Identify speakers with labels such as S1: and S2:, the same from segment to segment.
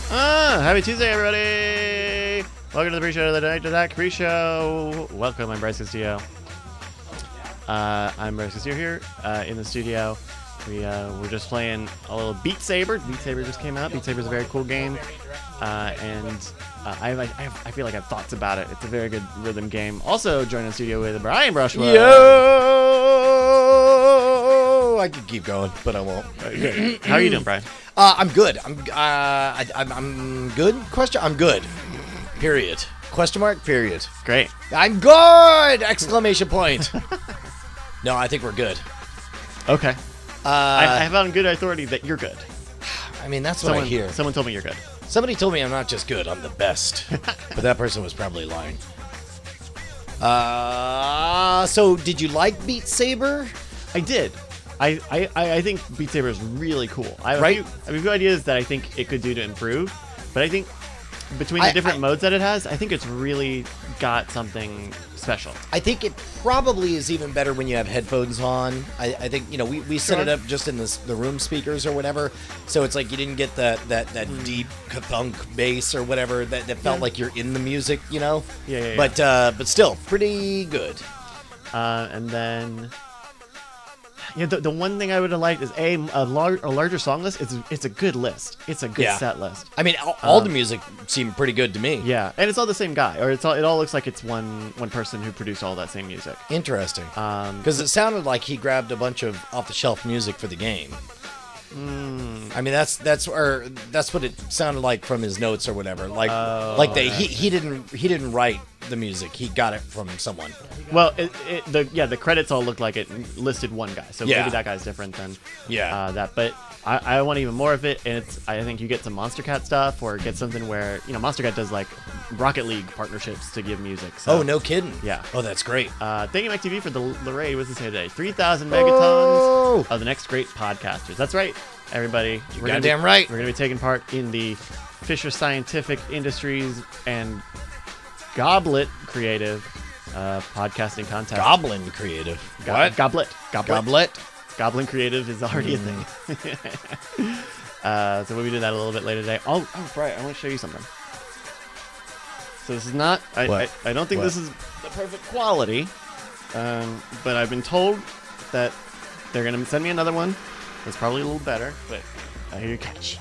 S1: Happy Tuesday, everybody! Welcome to the Preshow of the Night Attack Preshow. Welcome, I'm Bryce Castillo. I'm Bryce Castillo here in the studio. We're just playing a little Beat Saber. Beat Saber just came out. Beat Saber is a very cool game, and I feel like I have thoughts about it. It's a very good rhythm game. Also joining the studio with Brian Brushwood.
S2: Yo! I could keep going, but I won't.
S1: How are you doing, Brian?
S2: I'm good. I'm good. I'm good. Period. Question mark. Period.
S1: Great.
S2: I'm good! Exclamation point. No, I think we're good.
S1: Okay. I have on good authority that you're good.
S2: I mean, that's what I hear.
S1: Someone told me you're good.
S2: Somebody told me I'm not just good, I'm the best. But that person was probably lying. So did you like Beat Saber?
S1: I did. I think Beat Saber is really cool. I have a few ideas that I think it could do to improve, but I think between the different modes that it has, I think it's really got something special.
S2: I think it probably is even better when you have headphones on. I think, you know, we set it up just in the room speakers or whatever, so it's like you didn't get that deep ka-thunk bass or whatever that felt like you're in the music, you know?
S1: Yeah.
S2: But still, pretty good.
S1: And then... Yeah, the one thing I would have liked is a larger song list. It's a good list. It's a good set list.
S2: I mean, all the music seemed pretty good to me.
S1: Yeah, and it's all the same guy, or it all looks like it's one person who produced all that same music.
S2: Interesting. Because it sounded like he grabbed a bunch of off-the-shelf music for the game. I mean, that's what it sounded like from his notes or whatever. He didn't write the music. He got it from someone.
S1: Well, the credits all looked like it listed one guy, so maybe that guy's different than that. But I want even more of it, and I think you get some Monster Cat stuff, or get something where, you know, Monster Cat does like Rocket League partnerships to give music. So,
S2: oh, no kidding.
S1: Yeah.
S2: Oh, that's great.
S1: Thank you, Mike TV, for the raid. What's this here today? 3,000 megatons of the next great podcasters. That's right, everybody.
S2: You're goddamn right.
S1: We're going to be taking part in the Fisher Scientific Industries and Goblet Creative podcasting contest.
S2: Goblin Creative. What?
S1: Goblet. Goblin Creative is already a thing. So we'll be doing that a little bit later today. Oh, right. I want to show you something. So this is not... I don't think this is the perfect quality, but I've been told that they're going to send me another one that's probably a little better, but I need your catch.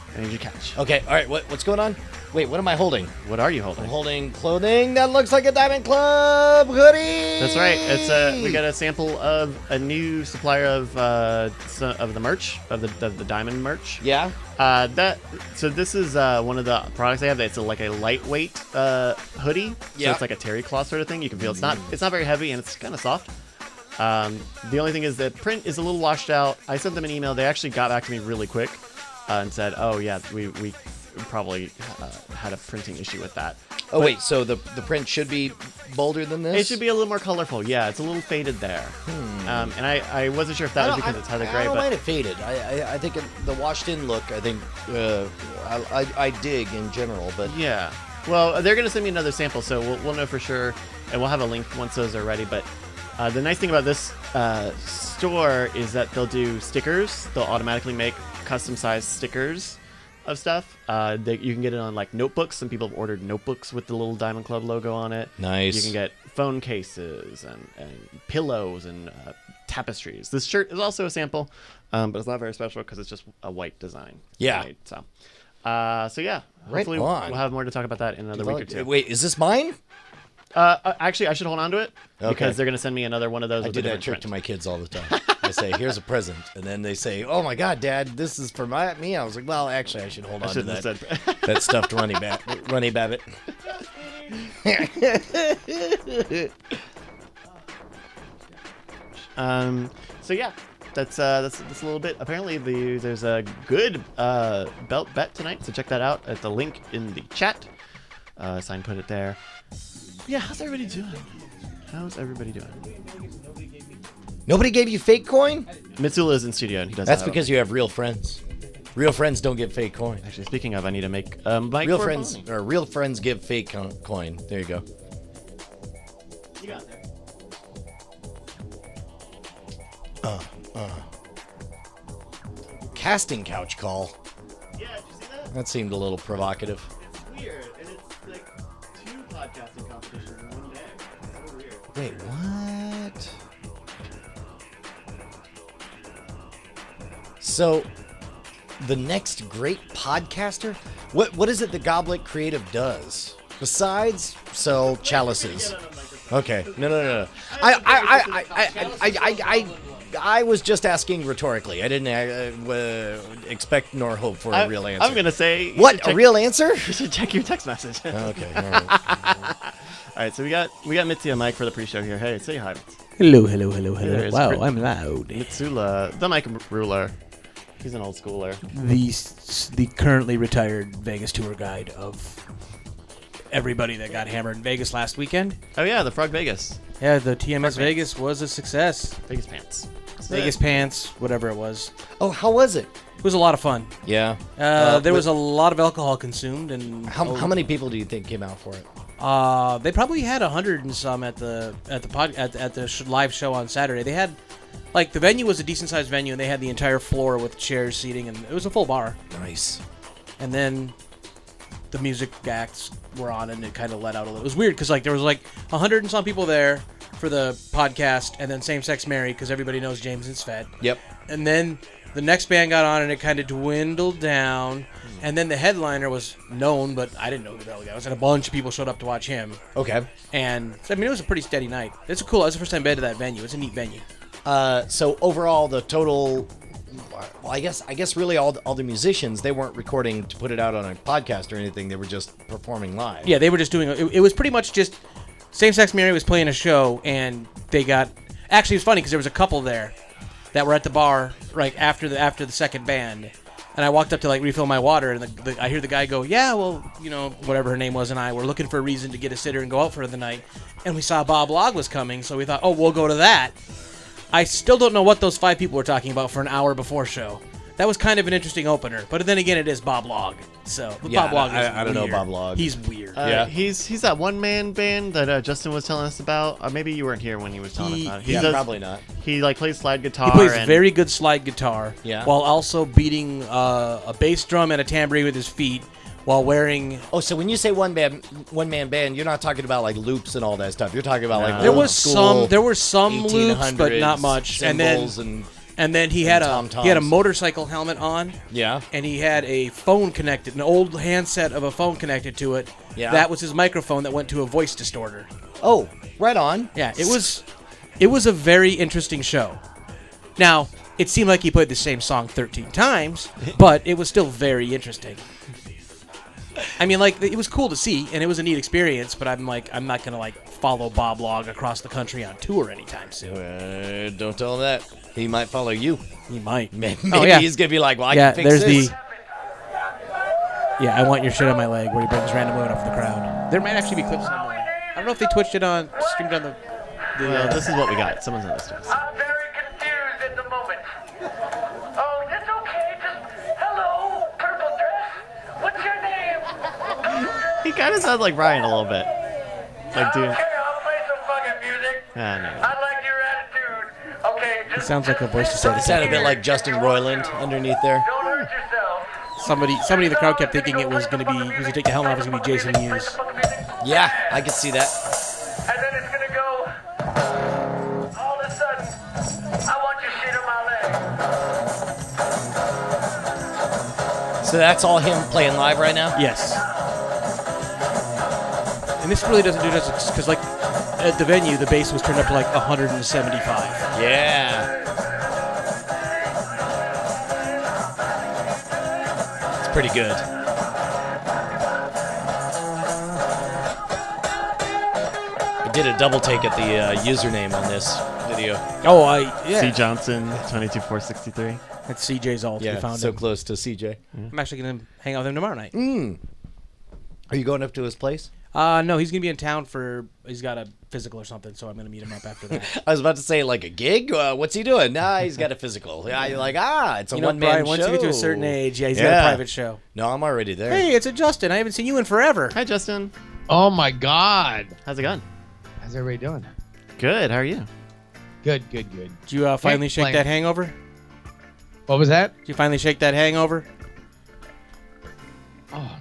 S2: Okay, all right. What's going on? Wait, what am I holding?
S1: What are you holding?
S2: I'm holding clothing that looks like a Diamond Club hoodie.
S1: That's right. It's we got a sample of a new supplier of the merch, of the Diamond merch.
S2: Yeah.
S1: So this is one of the products they have. It's like a lightweight hoodie.
S2: Yeah.
S1: So it's like a terry cloth sort of thing. You can feel it's not very heavy, and it's kind of soft. The only thing is the print is a little washed out. I sent them an email. They actually got back to me really quick and said, "Oh yeah, we probably had a printing issue with that."
S2: Oh, wait, so the print should be bolder than this?
S1: It should be a little more colorful. Yeah, it's a little faded there. And I wasn't sure if that was because it's Heather Gray.
S2: I don't mind it faded. I think the washed-in look, I think I dig in general, but...
S1: Yeah. Well, they're going to send me another sample, so we'll know for sure, and we'll have a link once those are ready. But the nice thing about this store is that they'll do stickers. They'll automatically make custom-sized stickers of stuff. You can get it on like notebooks. Some people have ordered notebooks with the little Diamond Club logo on it.
S2: Nice.
S1: You can get phone cases and pillows and tapestries. This shirt is also a sample, but it's not very special because it's just a white design.
S2: Yeah.
S1: Right? So yeah.
S2: Right
S1: hopefully
S2: on.
S1: we'll have more to talk about that in another week or two.
S2: Wait, is this mine?
S1: Actually, I should hold on to it because they're going to send me another one of those.
S2: I do that trick to my kids all the time. I say, "Here's a present," and then they say, "Oh my God, Dad, this is for me." I was like, "Well, actually, I should hold on to that that stuffed Runny Babbit."
S1: So yeah, that's a little bit. Apparently, there's a good belt bet tonight, so check that out at the link in the chat. Sign put it there. Yeah, how's everybody doing?
S2: Nobody gave you fake coin?
S1: Mitsula is in studio and he doesn't.
S2: That's because you have real friends. Real friends don't give fake coin.
S1: Actually, speaking of, I need to make
S2: real friends give fake coin. There you go.
S1: You got there.
S2: Casting couch call.
S1: Yeah, did you see
S2: That seemed a little provocative.
S1: It's weird, and it's like 2 podcasting competitions in one day. It's so weird.
S2: Wait, what? So, the next great podcaster? What is it the Goblet Creative does? Besides sell chalices. Okay. No. I was just asking rhetorically. I didn't expect nor hope for a real answer.
S1: I'm gonna say
S2: what a real answer.
S1: You should check your text message.
S2: Okay. All right.
S1: All right. So we got Mitzi and Mike for the pre-show here. Hey, say hi.
S3: Hello.
S1: There's
S3: Wow,
S1: Chris-
S3: I'm loud.
S1: Mitsula, the Mike ruler. He's an old schooler.
S3: The currently retired Vegas tour guide of everybody that got hammered in Vegas last weekend.
S1: Oh yeah, the Frog Vegas.
S3: Yeah, the TMS Vegas was a success.
S1: Vegas pants.
S3: Vegas pants, whatever it was.
S2: Oh, how was it?
S3: It was a lot of fun.
S2: Yeah.
S3: There was a lot of alcohol consumed, and
S2: How many people do you think came out for it?
S3: They probably had 100 and some at the live show on Saturday. They had, like, the venue was a decent sized venue, and they had the entire floor with chairs, seating, and it was a full bar.
S2: Nice.
S3: And then the music acts were on, and it kind of let out a little. It was weird because there was 100 and some people there for the podcast, and then Same Sex Mary because everybody knows James and Svet.
S2: Yep.
S3: And then the next band got on, and it kind of dwindled down. And then the headliner was known, but I didn't know who the hell he was, and a bunch of people showed up to watch him.
S2: Okay.
S3: And I mean, it was a pretty steady night. It's cool. It's the first time I've been to that venue. It's a neat venue.
S2: So overall, the total. Well, I guess really all the musicians, they weren't recording to put it out on a podcast or anything. They were just performing live.
S3: Yeah, they were just doing it. It was pretty much just Same Sex Mary was playing a show, and they got. Actually, it was funny because there was a couple there that were at the bar after the second band, and I walked up to refill my water, and I hear the guy go, "Yeah, well, whatever her name was, and I were looking for a reason to get a sitter and go out for the night, and we saw Bob Log was coming, so we thought, oh, we'll go to that." I still don't know what those 5 people were talking about for an hour before show. That was kind of an interesting opener, but then again, it is Bob Log. So Bob Log is
S2: I don't know
S3: weird.
S2: Bob Log.
S3: He's weird.
S2: Yeah.
S1: He's that one-man band that Justin was telling us about. Maybe you weren't here when he was telling us about it.
S2: Probably not.
S1: He plays slide guitar.
S3: He plays very good slide guitar,
S2: Yeah.
S3: while also beating a bass drum and a tambourine with his feet, while wearing.
S2: Oh, so when you say one man band, you're not talking about loops and all that stuff. You're talking about
S1: No.
S3: There
S2: old
S3: was
S2: school
S3: there were some loops, but
S2: 1800s
S3: not much.
S2: cymbals
S3: And then he had
S2: tom-toms.
S3: a motorcycle helmet on.
S2: Yeah.
S3: And he had a phone connected, an old handset of a phone connected to it.
S2: Yeah.
S3: That was his microphone that went to a voice distorter.
S2: Oh, right on.
S3: Yeah, it was a very interesting show. Now, it seemed like he played the same song 13 times, but it was still very interesting. I mean, it was cool to see, and it was a neat experience, but I'm not going to, follow Bob Log across the country on tour anytime soon.
S2: Don't tell him that. He might follow you.
S3: He might.
S2: Maybe
S3: yeah.
S2: he's going to be like, well, I
S3: Yeah,
S2: can fix this.
S3: Yeah, I want your shit on my leg, where he brings random women up the crowd. There might actually be clips somewhere. I don't know if they streamed on the
S1: Well, this is what we got. Someone's on this.
S4: I'm very confused at the moment. Oh, that's okay. Just hello, purple dress. What's your name?
S1: He kind of sounds like Ryan a little bit. Dude.
S4: Okay, I'll play some fucking music.
S1: No.
S4: I like your attitude. Okay,
S3: It
S4: just
S3: sounds like a voice to
S2: It
S3: say.
S2: sounded a bit like Justin Roiland underneath there.
S4: don't hurt yourself.
S3: Somebody in the crowd kept thinking it was going to be, he was going to take the helmet off, it was going to be Jason Mewes.
S2: Yeah, I can see that.
S4: And then it's gonna go. All of a sudden, I want your shit on my leg.
S2: So that's all him playing live right now?
S3: Yes. And this really doesn't do justice, because at the venue, the bass was turned up to 175.
S2: Yeah. It's pretty good. I did a double take at the username on this video.
S3: Oh, yeah.
S1: C. Johnson, 22463.
S3: That's CJ's alt.
S2: Yeah,
S3: We found
S2: so
S3: him.
S2: close to CJ.
S3: I'm actually going to hang out with him tomorrow night.
S2: Are you going up to his place?
S3: No, he's going to be in town he's got a physical or something, so I'm going to meet him up after that.
S2: I was about to say, like a gig? What's he doing? Nah, he's got a physical. Yeah, you're like, it's a one-man
S3: Brian,
S2: show.
S3: once you get to a certain age, he's got a private show.
S2: No, I'm already there.
S3: Hey, it's a Justin. I haven't seen you in forever.
S1: Hi, Justin.
S5: Oh my God!
S1: How's it going?
S5: How's everybody doing?
S1: Good. How are you?
S5: Good, good, good.
S3: Did you finally
S5: Can't
S3: shake
S5: complain.
S3: that hangover?
S5: What was that?
S3: Did you finally shake that hangover?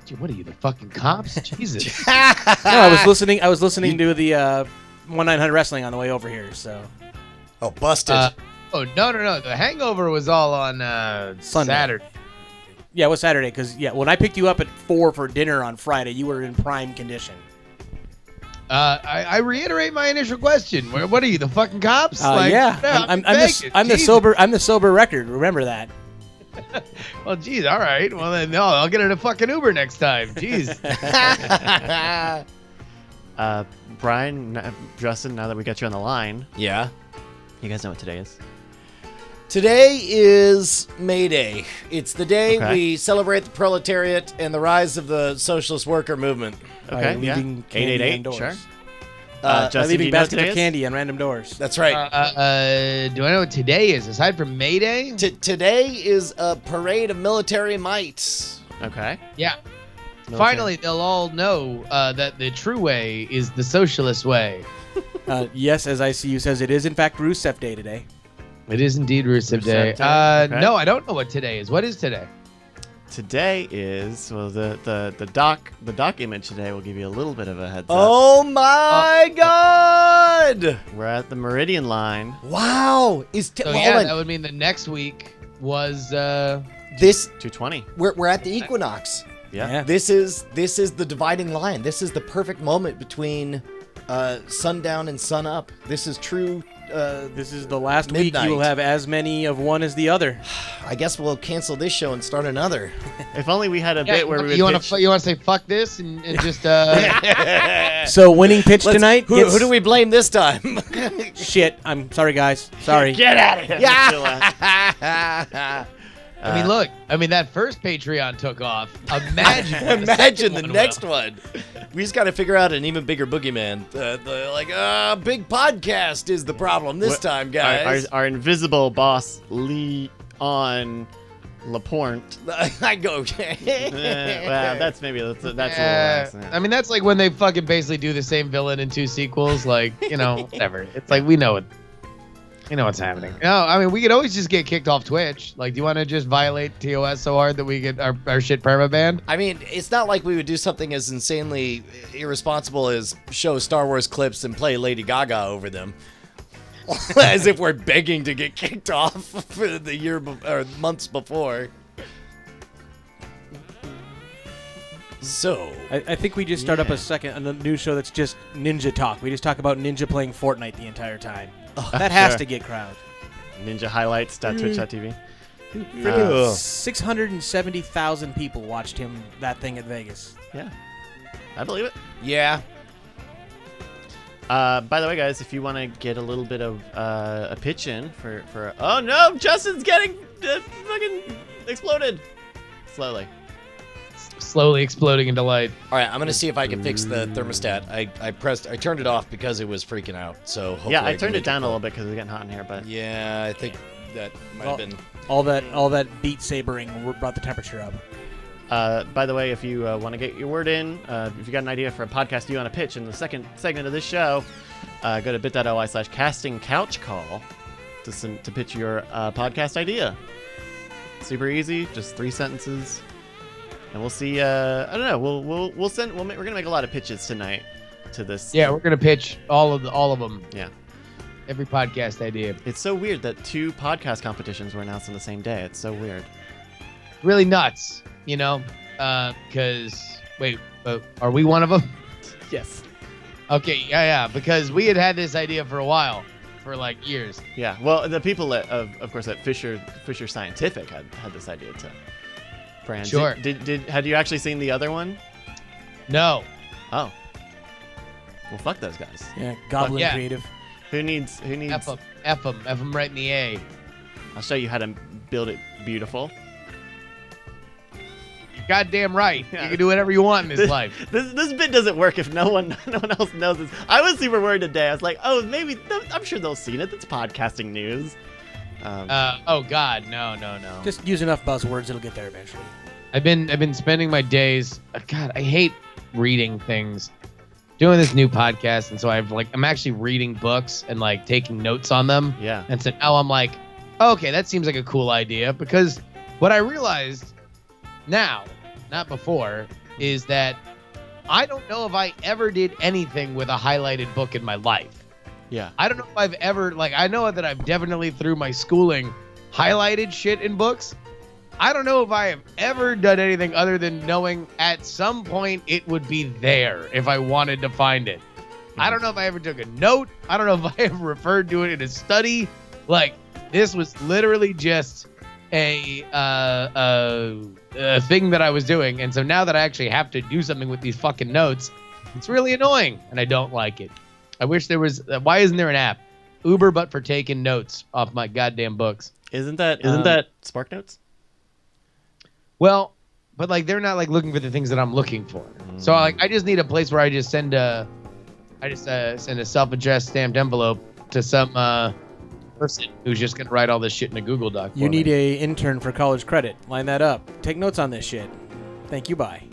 S5: Dude, what are you, the fucking cops? Jesus.
S3: No, I was listening to the 1-900 Wrestling on the way over here. So
S2: Oh, busted.
S5: Oh, no. The Hangover was all on
S3: Sunday.
S5: Saturday.
S3: yeah, it was Saturday because when I picked you up at 4 for dinner on Friday, you were in prime condition.
S5: I reiterate my initial question. What are you, the fucking cops?
S3: Yeah, I'm the sober record. Remember that.
S5: Well, geez, all right. Well, then, no, I'll get in a fucking Uber next time. Jeez.
S1: Brian, Justin, now that we got you on the line,
S2: Yeah.
S1: you guys know what today is.
S2: Today is May Day. It's the day
S1: Okay.
S2: we celebrate the proletariat and the rise of the socialist worker movement.
S1: Okay,
S3: By leaving candy
S1: 888,
S3: on doors.
S1: sure.
S3: By
S1: Justin, do
S3: leaving
S1: you know what
S3: baskets
S1: today
S3: of
S1: is?
S3: candy on random doors.
S2: That's right.
S5: Do I know what today is? Aside from May Day?
S2: Today is a parade of military might.
S1: Okay.
S5: Yeah.
S1: Military.
S5: Finally, they'll all know that the true way is the socialist way.
S3: Yes, as ICU says, it is in fact Rusev Day today.
S5: It is indeed Rusev Day.
S1: Rusev Day, okay.
S5: No, I don't know what today is. What is today?
S1: Today is the doc image today will give you a little bit of a heads up.
S2: Oh my God!
S1: We're at the Meridian line.
S2: Wow!
S5: So
S2: hold
S5: yeah,
S2: on.
S5: that would mean the next week was
S2: This
S1: 220.
S2: we're at the equinox.
S1: Yeah.
S2: This is the dividing line. This is the perfect moment between sundown and sun up. This is true.
S3: This is the last week
S2: Midnight.
S3: you will have as many of one as the other.
S2: I guess we'll cancel this show and start another.
S1: If only we had a bit where we would
S5: you want
S1: pitch.
S5: to say fuck this and just
S3: So winning pitch tonight.
S2: Who do we blame this time?
S3: Shit. I'm sorry, guys. Sorry.
S1: Get out of here.
S2: Yeah.
S5: I mean, look. I mean, that first Patreon took off. Imagine. what
S2: Imagine the
S5: second one
S2: next
S5: will.
S2: one. We just got to figure out an even bigger boogeyman. Big podcast is the problem this time, guys.
S1: Our invisible boss, Leon Laporte.
S2: I go.
S1: Well, that's a little less. Yeah.
S5: I mean, that's like when they fucking basically do the same villain in 2 sequels. Like, whatever. It's like we know it. You know what's happening. No, I mean, we could always just get kicked off Twitch. Like, do you want to just violate TOS so hard that we get our shit perma-banned?
S2: I mean, it's not like we would do something as insanely irresponsible as show Star Wars clips and play Lady Gaga over them. As if we're begging to get kicked off for the year or months before. So,
S3: I think we just start up a new show that's just Ninja Talk. We just talk about Ninja playing Fortnite the entire time. That has
S1: Sure.
S3: to get crowd.
S1: Ninjahighlights.twitch.tv.
S2: Ugh.
S3: 670,000 people watched that thing at Vegas.
S1: Yeah. I believe it.
S2: yeah.
S1: By the way, guys, if you want to get a little bit of a pitch in for oh no, Justin's getting fucking exploded slowly.
S5: Slowly exploding into light.
S2: All right, I'm gonna see if I can fix the thermostat. I turned it off because it was freaking out. So hopefully
S1: Yeah, I
S2: can
S1: turned
S2: make
S1: it down a
S2: go.
S1: little bit because it's getting hot in here, but
S2: Yeah, I think that might have been.
S3: All that beat sabering brought the temperature up.
S1: by the way, if you want to get your word in, if you got an idea for a podcast you want to pitch in the second segment of this show, go to bit.ly/castingcouchcall to pitch your podcast idea. Super easy, just 3 sentences, and we'll see. I don't know. We're gonna make a lot of pitches tonight to this.
S5: Yeah, we're gonna pitch all of them.
S1: Yeah.
S5: Every podcast idea.
S1: It's so weird that 2 podcast competitions were announced on the same day. It's so weird.
S5: Really nuts, because wait, are we one of them?
S1: Yes.
S5: Okay, yeah, because we had this idea for a while, for like years.
S1: Yeah. Well, the people of course at Fisher Scientific had this idea to brand.
S5: Sure.
S1: Had you actually seen the other one?
S5: No.
S1: Oh. Well, fuck those guys.
S3: Yeah, Goblin
S5: Yeah.
S3: Creative.
S1: Who needs?
S5: F them right in the A.
S1: I'll show you how to build it beautiful.
S5: You're goddamn right.
S1: Yeah.
S5: You can do whatever you want in this life.
S1: This bit doesn't work if no one else knows this. I was super worried today. I was like, oh, maybe I'm sure they'll see it. It's podcasting news.
S5: Oh God, no.
S3: Just use enough buzzwords, it'll get there eventually.
S5: I've been spending my days. God, I hate reading things. Doing this new podcast, and so I'm actually reading books and like taking notes on them.
S1: Yeah.
S5: And so now I'm like, oh, okay, that seems like a cool idea, because what I realized now, not before, is that I don't know if I ever did anything with a highlighted book in my life.
S1: Yeah.
S5: I don't know if I've ever, like, I know that I've definitely through my schooling highlighted shit in books. I don't know if I have ever done anything other than knowing at some point it would be there if I wanted to find it. I don't know if I ever took a note. I don't know if I ever referred to it in a study. Like, this was literally just a thing that I was doing. And so now that I actually have to do something with these fucking notes, it's really annoying and I don't like it. I wish there was, why isn't there an app? Uber, but for taking notes off my goddamn books.
S1: Isn't that Spark Notes?
S5: Well, but like they're not like looking for the things that I'm looking for. So like I just need a place where I just send a self-addressed stamped envelope to some person who's just gonna write all this shit in a Google Doc.
S3: You need a intern for college credit. Line that up. Take notes on this shit. Thank you. Bye.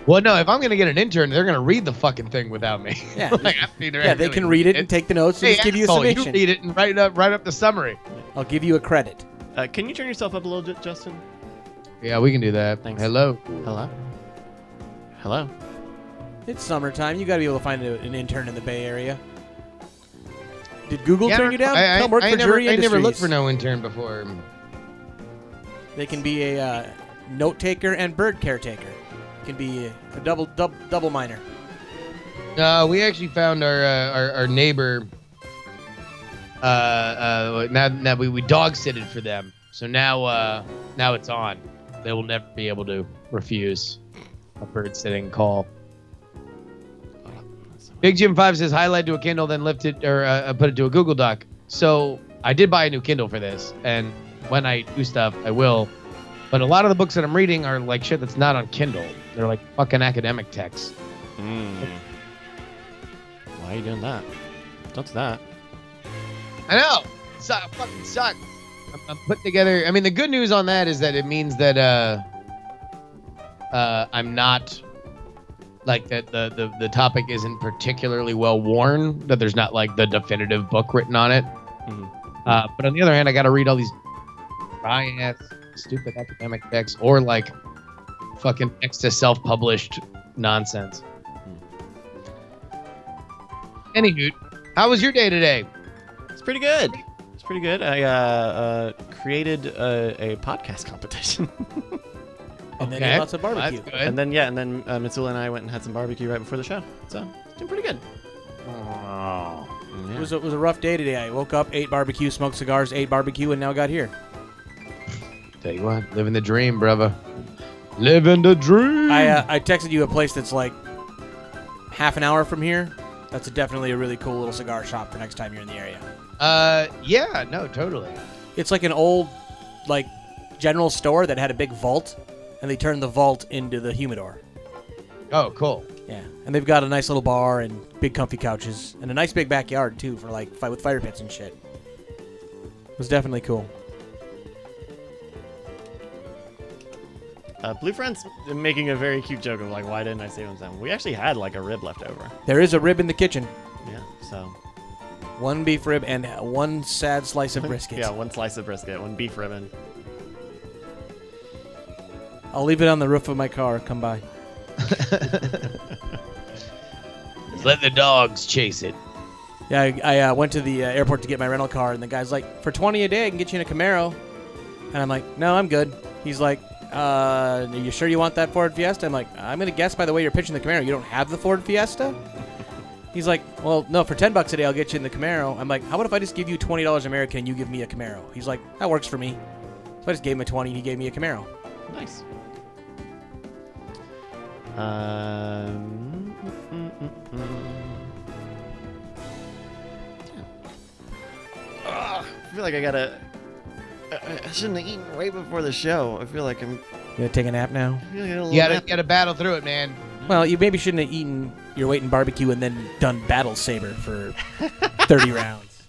S5: Well, no, if I'm gonna get an intern, they're gonna read the fucking thing without me.
S3: Yeah.
S5: Like, I mean,
S3: Yeah, they can read it and take the notes and
S5: Hey,
S3: just give you a
S5: asshole,
S3: summation.
S5: you read it and write up the summary.
S3: I'll give you a credit.
S1: Can you turn yourself up a little bit, Justin?
S5: Yeah, we can do that.
S1: Thanks.
S5: Hello.
S1: Hello.
S3: It's summertime. You got to be able to find an intern in the Bay Area. Did Google turn you down? Come work for Jury
S5: I
S3: Industries.
S5: never looked for no intern before.
S3: They can be a note taker and bird caretaker. It can be a double minor.
S5: We actually found our neighbor. Now we dog sitted for them, so now it's on. They will never be able to refuse a bird sitting call. Big Jim 5 says highlight to a Kindle, then lift it or put it to a Google Doc. So I did buy a new Kindle for this, and when I do stuff, I will. But a lot of the books that I'm reading are like shit that's not on Kindle. They're like fucking academic texts.
S1: Why are you doing that? Don't do that.
S5: I know. Fucking sucks. I'm putting together. I mean, the good news on that is that it means that I'm not like that. The topic isn't particularly well worn. That there's not like the definitive book written on it. But on the other hand, I got to read all these dry ass, stupid academic texts or like fucking next to self-published nonsense. Anywho, how was your day today?
S1: It's pretty good. It's pretty good. I created a podcast competition.
S3: And then you lots of barbecue.
S5: That's good.
S1: and then Mitsula and I went and had some barbecue right before the show. So it's doing pretty good.
S5: Oh.
S1: Yeah.
S3: It was a rough day today. I woke up, ate barbecue, smoked cigars, ate barbecue, and now got here.
S5: Tell you what, living the dream, brother. Living the dream.
S3: I texted you a place that's like half an hour from here. That's definitely a really cool little cigar shop for next time you're in the area.
S5: Yeah, no, totally.
S3: It's like an old, like, general store that had a big vault, and they turned the vault into the humidor.
S5: Oh, cool.
S3: Yeah, and they've got a nice little bar and big comfy couches and a nice big backyard too for like with fire pits and shit. It was definitely cool.
S1: Blue Friend's making a very cute joke of like, why didn't I save him some? We actually had like a rib left over.
S3: There is a rib in the kitchen.
S1: Yeah, so.
S3: One beef rib and one sad slice of brisket.
S1: Yeah, one slice of brisket, one beef ribbon.
S3: I'll leave it on the roof of my car. Come by.
S5: Let the dogs chase it.
S3: Yeah, I went to the airport to get my rental car, and the guy's like, for $20 a day, I can get you in a Camaro. And I'm like, no, I'm good. He's like, are you sure you want that Ford Fiesta? I'm like, I'm going to guess by the way you're pitching the Camaro, you don't have the Ford Fiesta? He's like, well, no, for $10 a day, I'll get you in the Camaro. I'm like, how about if I just give you $20 American and you give me a Camaro? He's like, that works for me. So I just gave him a 20 and he gave me a Camaro.
S1: Nice. I feel like I gotta. I shouldn't have eaten right before the show. I feel like I'm.
S3: You gonna take a nap now?
S5: You gotta battle through it, man.
S3: Well, you maybe shouldn't have eaten your weight in barbecue and then done Battle Saber for 30 rounds.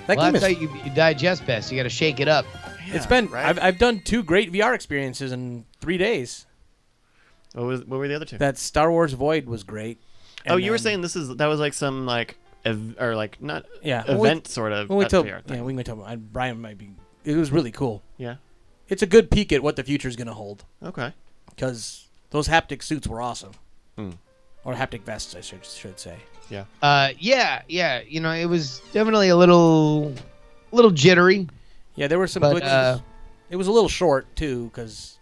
S3: That
S5: Well,
S3: game
S5: that's how
S3: is,
S5: you digest best. You gotta shake it up.
S3: it's been.
S1: Right?
S3: I've done 2 great VR experiences in 3 days.
S1: What were the other two?
S3: That Star Wars Void was great.
S1: Oh,
S3: And
S1: you were
S3: then-
S1: saying that was like some like or like not
S3: Yeah,
S1: event sort of
S3: When we
S1: VR
S3: talk,
S1: thing.
S3: yeah, we can talk about. Brian might be. It was really cool.
S1: Yeah.
S3: It's a good peek at what the future is gonna hold.
S1: Okay.
S3: because those haptic suits were awesome. Or haptic vests, I should say.
S1: Yeah.
S5: Yeah. You know, it was definitely a little jittery.
S3: Yeah, there were some
S5: But,
S3: glitches. It was a little short too, because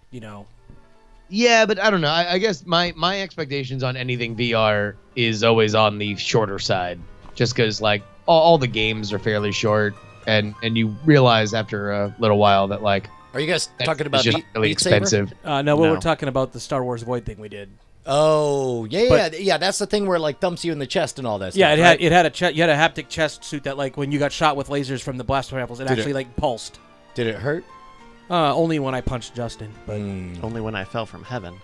S5: Yeah, but I don't know. I guess my expectations on anything VR is always on the shorter side, just because like all the games are fairly short, and you realize after a little while that like
S2: Are you guys talking about
S5: it's just really
S2: Beat Saber?
S5: expensive.
S3: no, we're talking about the Star Wars Void thing we did.
S2: Oh, yeah.
S3: But-
S2: That's the thing where it, like, thumps you in the chest and all that
S3: Yeah,
S2: stuff,
S3: it had a you had a haptic chest suit that like when you got shot with lasers from the blaster rifles, it
S2: Did
S3: actually
S2: it-
S3: like pulsed.
S2: Did it hurt?
S3: Only when I punched Justin, but
S1: Only when I fell from heaven.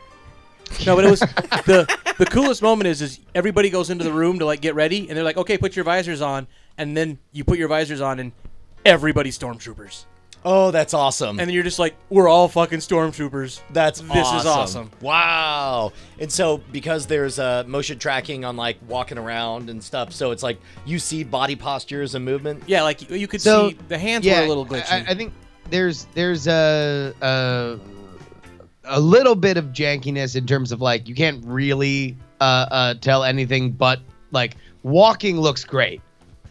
S3: no, but it was the coolest moment is everybody goes into the room to like get ready, and they're like, okay, put your visors on, and then you put your visors on, and everybody's stormtroopers,
S2: Oh, that's awesome.
S3: and then you're just like, we're all fucking stormtroopers.
S2: This
S3: is awesome.
S2: Wow. And so because there's motion tracking on like walking around and stuff, so it's like you see body postures and movement.
S3: Yeah, like you could
S5: So,
S3: see the hands
S5: yeah,
S3: were a little glitchy.
S5: I think there's a little bit of jankiness in terms of like you can't really tell anything, but like walking looks great.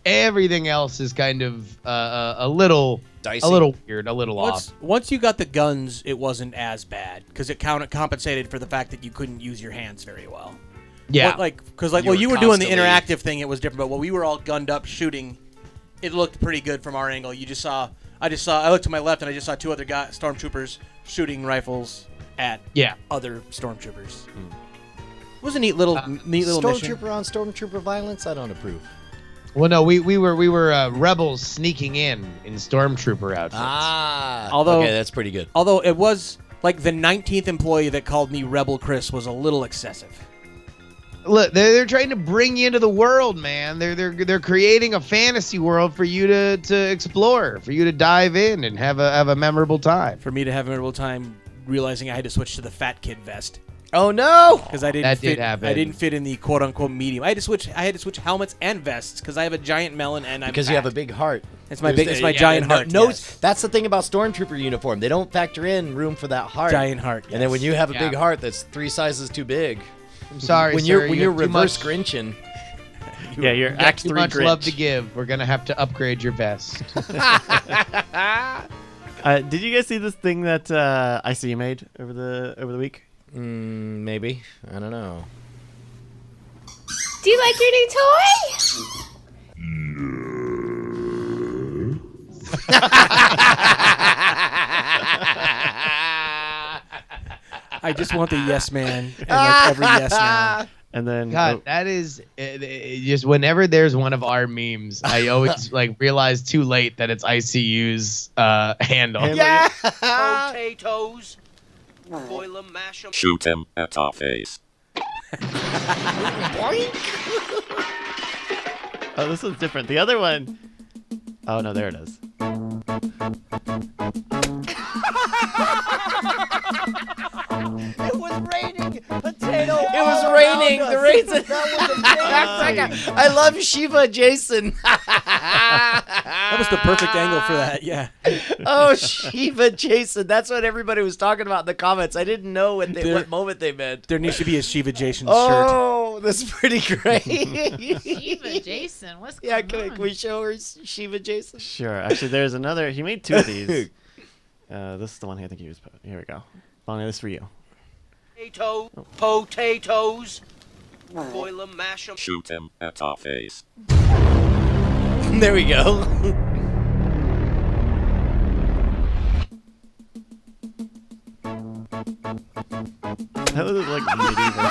S5: Everything else is kind of a little
S2: Dicey.
S5: a little weird, a little off.
S3: Once you got the guns, it wasn't as bad because it compensated for the fact that you couldn't use your hands very well.
S5: Yeah,
S3: Because
S2: You
S3: you
S2: were
S3: were doing the
S2: constantly-
S3: interactive thing, it was different. But when we were all gunned up shooting, it looked pretty good from our angle. I looked to my left and I just saw two other stormtroopers shooting rifles at other stormtroopers. It was a neat little mission.
S2: Stormtrooper on Stormtrooper violence? I don't approve.
S5: Well, no, we were rebels sneaking in stormtrooper outfits.
S2: Okay, that's pretty good.
S3: Although it was like the 19th employee that called me Rebel Chris was a little excessive.
S5: Look, they're trying to bring you into the world, man. They're creating a fantasy world for you to explore, for you to dive in and have a memorable time.
S3: For me to have a memorable time realizing I had to switch to the fat kid vest.
S2: Oh no!
S3: Because I didn't
S5: That
S3: fit.
S5: did happen.
S3: I didn't fit in the quote unquote medium. I had to switch helmets and vests because I have a giant melon and I'm
S2: Because
S3: fat.
S2: you have a big heart.
S3: It's my giant heart.
S2: No,
S3: yes.
S2: that's the thing about Stormtrooper uniform. They don't factor in room for that heart.
S3: Giant heart.
S2: And then when you have a
S5: Yeah.
S2: big heart that's 3 sizes too big.
S5: I'm sorry,
S2: When
S5: sir,
S2: you're
S5: you have too
S2: reverse
S5: much-
S2: Grinching.
S1: Yeah, you're
S5: got
S1: Act
S5: too
S1: 3
S5: much
S1: Grinch.
S5: love to give. We're gonna have to upgrade your vest.
S1: Did you guys see this thing that ICU made over the week?
S2: Maybe. I don't know.
S6: Do you like your new toy?
S3: I just want the yes man and like every yes man.
S1: And then
S5: God, that is just whenever there's one of our memes, I always like realize too late that it's ICU's handle.
S2: Yeah!
S7: Potatoes. Boil them, mash them.
S8: Shoot him at our face.
S1: oh, this one's different. The other one. Oh no, there it is.
S2: It was raining potato. It was raining. The raisin. I love Shiva Jason.
S3: That was the perfect angle for that. Yeah.
S2: Oh, Shiva Jason. That's what everybody was talking about in the comments. I didn't know what moment they meant.
S3: There needs to be a Shiva Jason shirt.
S2: Oh, that's pretty great.
S6: Shiva Jason, what's
S2: Yeah,
S6: going
S2: can we show her Shiva Jason?
S1: Sure. Actually, there's another. He made 2 of these. This is the one I think he was. Here we go. Lonnie, this is for you.
S7: Potatoes. Boil them, mash them.
S8: Shoot him at our face.
S2: There we go.
S1: That was like medieval.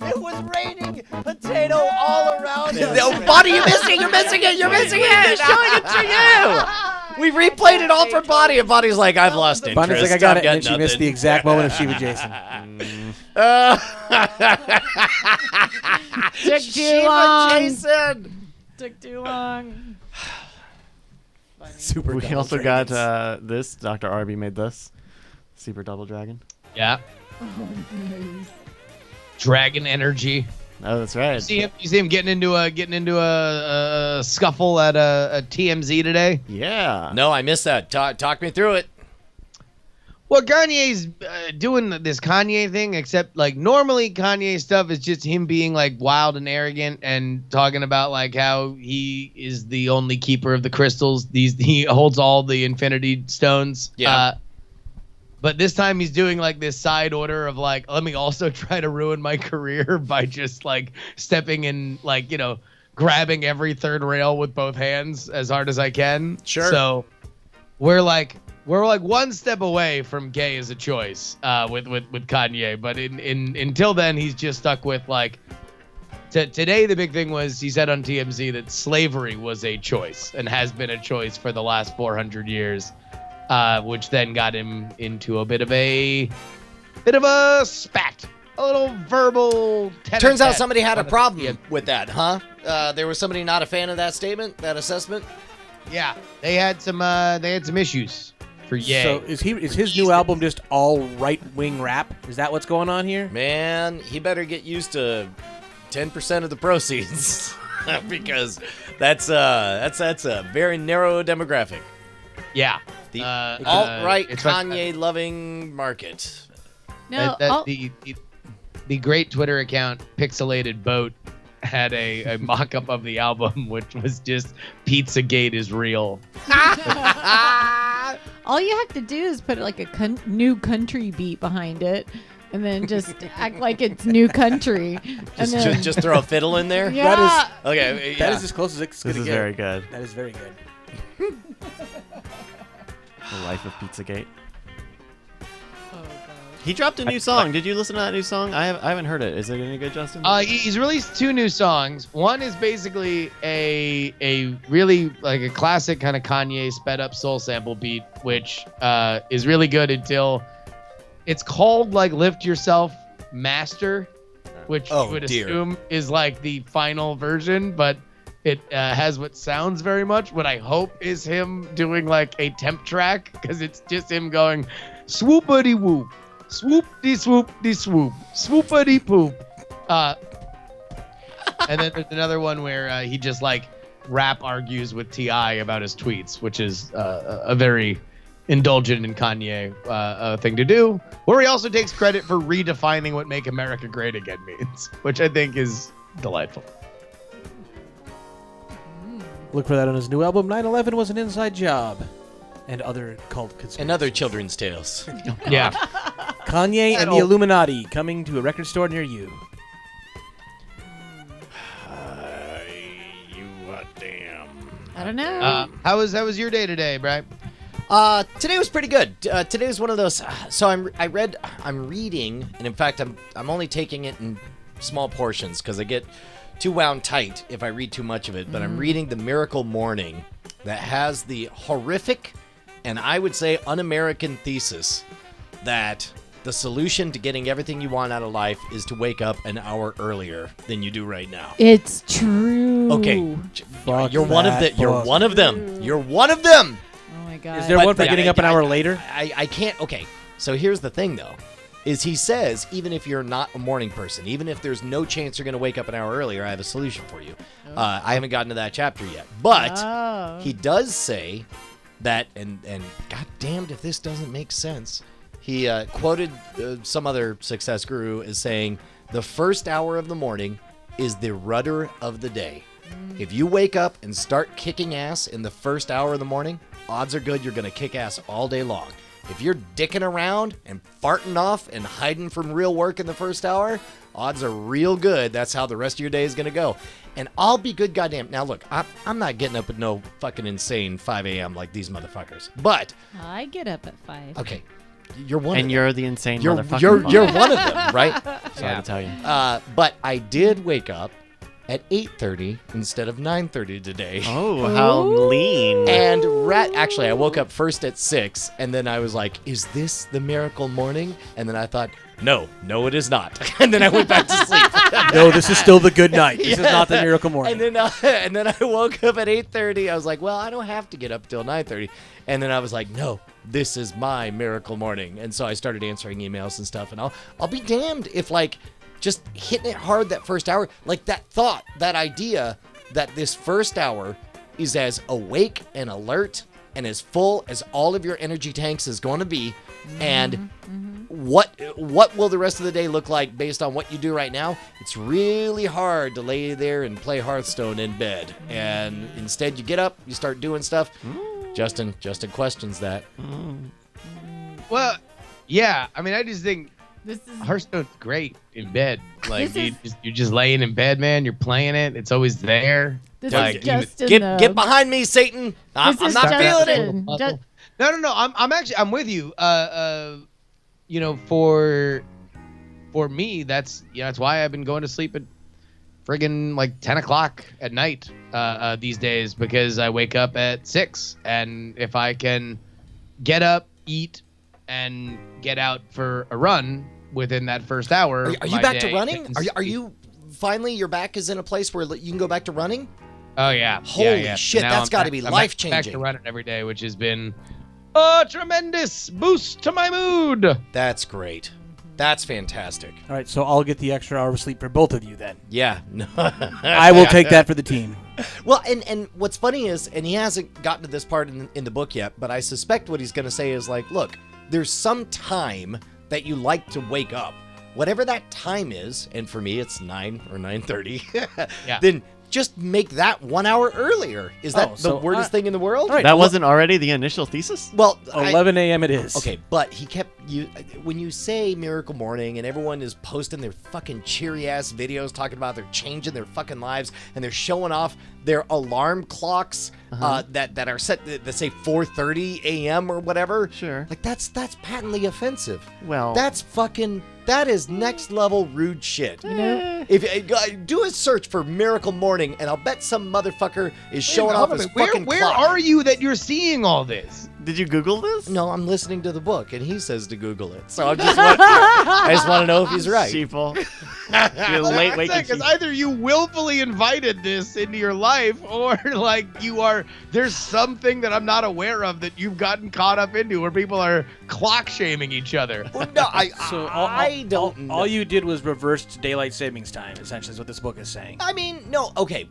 S2: It was raining potato all around us. Oh, Bonnie, you're missing it. You're missing it. Showing it to you. We replayed it all for Bonnie, and Bonnie's like, I've lost interest.
S3: Bonnie's like, I got it, and
S2: I've
S3: then she missed the exact moment of Shiva Jason.
S6: Took too
S2: Shiva
S6: long.
S2: Jason.
S6: Took too long.
S3: Super.
S1: We
S3: double
S1: also
S3: dragons.
S1: got this. Dr. Arby made this. Super Double Dragon.
S5: Yeah. Dragon energy.
S1: Oh, that's right.
S5: You see him getting into a scuffle at a TMZ today.
S1: Yeah.
S2: No, I missed that. Talk me through it.
S5: Well, Kanye's doing this Kanye thing, except like normally Kanye stuff is just him being like wild and arrogant and talking about like how he is the only keeper of the crystals. He holds all the Infinity Stones.
S2: Yeah.
S5: But this time he's doing like this side order of like, let me also try to ruin my career by just like stepping in, like, you know, grabbing every third rail with both hands as hard as I can.
S2: Sure.
S5: So we're like one step away from gay as a choice with Kanye. But until then, he's just stuck with like, today the big thing was he said on TMZ that slavery was a choice and has been a choice for the last 400 years. Which then got him into a bit of a spat, a little verbal.
S2: Turns out somebody had a problem with that, huh? There was somebody not a fan of that statement, that assessment.
S5: Yeah, they had some issues for Ye.
S3: So is his new album just all right-wing rap? Is that what's going on here?
S2: Man, he better get used to 10% of the proceeds because that's a very narrow demographic.
S5: Yeah.
S2: The alt-right Kanye-loving market.
S6: No,
S5: the great Twitter account Pixelated Boat had a mock-up of the album, which was just Pizzagate is real.
S6: all you have to do is put like a new country beat behind it, and then just act like it's new country.
S2: Just throw a fiddle in there.
S6: Yeah.
S3: That is
S2: Okay.
S3: That is as close as it's
S1: This
S3: going to
S1: is
S3: get.
S1: very good.
S3: That is very good.
S1: The life of Pizzagate. He dropped a new song. Did you listen to that new song? I haven't heard it. Is it any good, Justin?
S5: He's released 2 new songs. One is basically a really like a classic kind of Kanye sped up soul sample beat, which is really good until it's called like Lift Yourself Master, which you would assume is like the final version, but it has what sounds very much what I hope is him doing like a temp track, because it's just him going swoopity whoop. Swoop de swoop de swoop, swoopity poop. And then there's another one where he just like rap argues with T.I. about his tweets, which is a very indulgent in Kanye thing to do. Where he also takes credit for redefining what "Make America Great Again" means, which I think is delightful.
S3: Look for that on his new album. 9/11 was an inside job, and other cult conspiracies.
S2: And other children's tales.
S5: Yeah.
S3: Kanye and the Illuminati coming to a record store near you.
S6: I don't know.
S5: How was your day today, Brian?
S2: Today was pretty good. Today was one of those. So I'm reading, and in fact, I'm only taking it in small portions because I get too wound tight if I read too much of it. But I'm reading The Miracle Morning, that has the horrific and I would say un-American thesis that the solution to getting everything you want out of life is to wake up an hour earlier than you do right now.
S6: It's true.
S2: Okay,
S3: Fuck
S2: you're one of
S3: that
S2: the. You're
S3: book.
S2: one of them. You're one of them.
S6: Oh my god.
S3: Is there one for getting up an hour later?
S2: I can't. Okay, so here's the thing, though, is he says even if you're not a morning person, even if there's no chance you're going to wake up an hour earlier, I have a solution for you. I haven't gotten to that chapter yet, but he does say that, and god damned if this doesn't make sense. He quoted some other success guru as saying, the first hour of the morning is the rudder of the day. If you wake up and start kicking ass in the first hour of the morning, odds are good you're going to kick ass all day long. If you're dicking around and farting off and hiding from real work in the first hour, odds are real good that's how the rest of your day is going to go. And I'll be good goddamn. Now, look, I'm not getting up at no fucking insane 5 a.m. like these motherfuckers. But,
S6: I get up at 5.
S2: okay, you're one of them.
S1: And you're the insane
S2: You're
S1: motherfucker.
S2: you're one of them, right?
S1: Sorry to tell you.
S2: But I did wake up at 8:30 instead of 9:30 today.
S1: Oh, how lean.
S2: And actually, I woke up first at 6, and then I was like, is this the miracle morning? And then I thought, no, it is not. And then I went back to sleep.
S3: No, this is still the good night. This is not the miracle morning.
S2: And then I woke up at 8:30. I was like, well, I don't have to get up till 9:30. And then I was like, no, this is my miracle morning. And so I started answering emails and stuff. And I'll be damned if, like, just hitting it hard that first hour, like that thought, that idea that this first hour is as awake and alert and as full as all of your energy tanks is going to be, and what will the rest of the day look like based on what you do right now? It's really hard to lay there and play Hearthstone in bed, and instead you get up, you start doing stuff. Justin questions that.
S5: Well, yeah. I mean, I just think
S6: This is
S5: Hearthstone's great in bed. Like
S6: This
S5: you're just laying in bed, man. You're playing it. It's always there.
S6: this
S5: Like,
S6: is Justin.
S2: Get behind me, Satan! I'm
S6: This is
S2: not feeling it.
S6: Justin.
S5: No. I'm with you. You know, for me, that's why I've been going to sleep at friggin' like 10 o'clock at night these days, because I wake up at 6, and if I can get up, eat, and get out for a run within that first hour.
S2: Are you back to running? Are you finally your back is in a place where you can go back to running?
S5: Oh yeah.
S2: Holy
S5: yeah.
S2: shit,
S5: Now
S2: that's
S5: I'm
S2: got to
S5: back-
S2: be
S5: I'm back-
S2: life-changing.
S5: Back to running every day, which has been a tremendous boost to my mood.
S2: That's great. That's fantastic.
S3: All right, so I'll get the extra hour of sleep for both of you then.
S2: Yeah. No.
S3: I will take that for the team.
S2: Well, and what's funny is, and he hasn't gotten to this part in the book yet, but I suspect what he's going to say is like, look, there's some time that you like to wake up. Whatever that time is, and for me it's 9 or 9:30,
S5: Yeah.
S2: then just make that 1 hour earlier. Is that
S3: Oh,
S2: the
S3: so
S2: weirdest thing in the world?
S3: all right.
S1: That wasn't already the initial thesis?
S2: Well,
S3: 11 a.m. it is.
S2: Okay, but he kept when you say Miracle Morning and everyone is posting their fucking cheery ass videos talking about they're changing their fucking lives and they're showing off their alarm clocks that are set that say 4:30 a.m. or whatever.
S1: Sure.
S2: Like that's patently offensive.
S1: Well,
S2: That is next level rude shit.
S6: You know,
S2: If do a search for Miracle Morning, and I'll bet some motherfucker is showing off his fucking
S5: Where
S2: clock.
S5: are you that you're seeing all this?
S1: did you Google this?
S2: No, I'm listening to the book, and he says to Google it. So I just want to know if he's right.
S1: Sheeple. You're late waking
S5: Because
S1: sheep.
S5: either you willfully invited this into your life, or like there's something that I'm not aware of that you've gotten caught up into, where people are clock shaming each other.
S2: Well, no,
S3: So
S2: I don't know.
S3: all you did was reverse daylight savings time, essentially, is what this book is saying.
S2: I mean, no. Okay,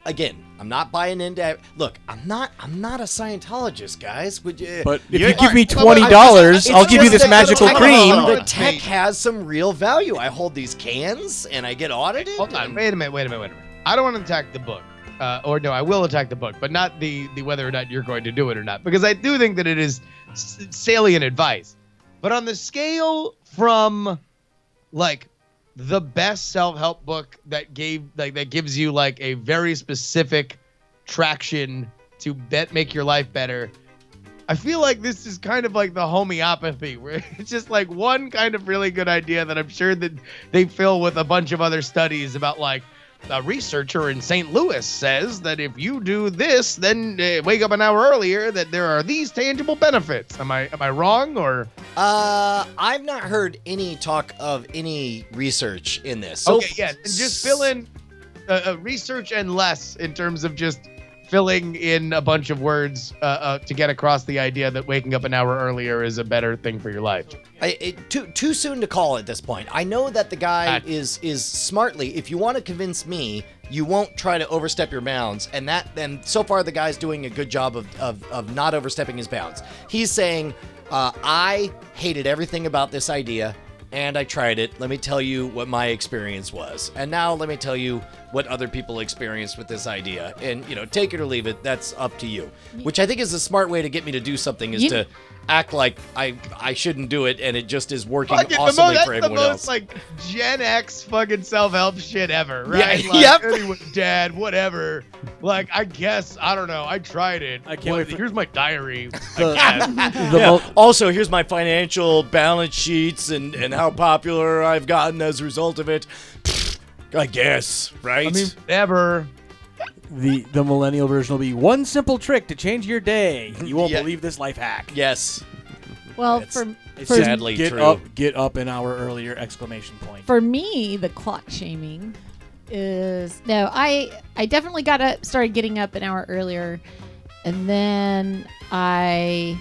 S2: again, I'm not buying into. Look, I'm not a Scientologist, guys. Would you?
S3: But if
S2: You're-
S3: you give me
S2: All right,
S3: $20, I'll
S2: it's
S3: give you
S2: just
S3: this
S2: that
S3: magical
S2: the
S3: cream.
S2: The tech has some real value. I hold these cans and I get audited.
S5: Hold on,
S2: and-
S5: wait a minute. I don't want to attack the book, or no, I will attack the book, but not the whether or not you're going to do it or not, because I do think that it is salient advice. But on the scale from like the best self-help book that gives you like a very specific traction to make your life better, I feel like this is kind of like the homeopathy, where it's just like one kind of really good idea that I'm sure that they fill with a bunch of other studies about, like, a researcher in St. Louis says that if you do this, then wake up an hour earlier, that there are these tangible benefits. Am I wrong, or?
S2: I've not heard any talk of any research in this. So
S5: Okay, yeah, and just fill in research and less in terms of just filling in a bunch of words to get across the idea that waking up an hour earlier is a better thing for your life.
S2: Too soon to call at this point. I know that the guy is smartly. If you want to convince me, you won't try to overstep your bounds, and so far the guy's doing a good job of not overstepping his bounds. He's saying, I hated everything about this idea, and I tried it. Let me tell you what my experience was, and now let me tell you what other people experienced with this idea. And take it or leave it. That's up to you. Which I think is a smart way to get me to do something, is to act like I shouldn't do it, and it just is working awesomely for everyone else.
S5: That's the most like Gen X fucking self-help shit ever, right?
S2: Yeah,
S5: Like,
S2: yep.
S5: Anyway, Dad, whatever. Like, I guess, I don't know. I tried it.
S3: I can't wait for-
S5: Here's my diary.
S2: Also, here's my financial balance sheets and how popular I've gotten as a result of it. I guess, right?
S5: I mean, never.
S3: The millennial version will be one simple trick to change your day. You won't
S2: Yeah.
S3: believe this life hack.
S2: yes.
S6: well,
S2: It's-
S6: for
S2: It's
S6: for,
S2: sadly
S3: Get
S2: true.
S3: get up an hour earlier! Exclamation point.
S6: for me, the clock shaming is no. I definitely started getting up an hour earlier, and then I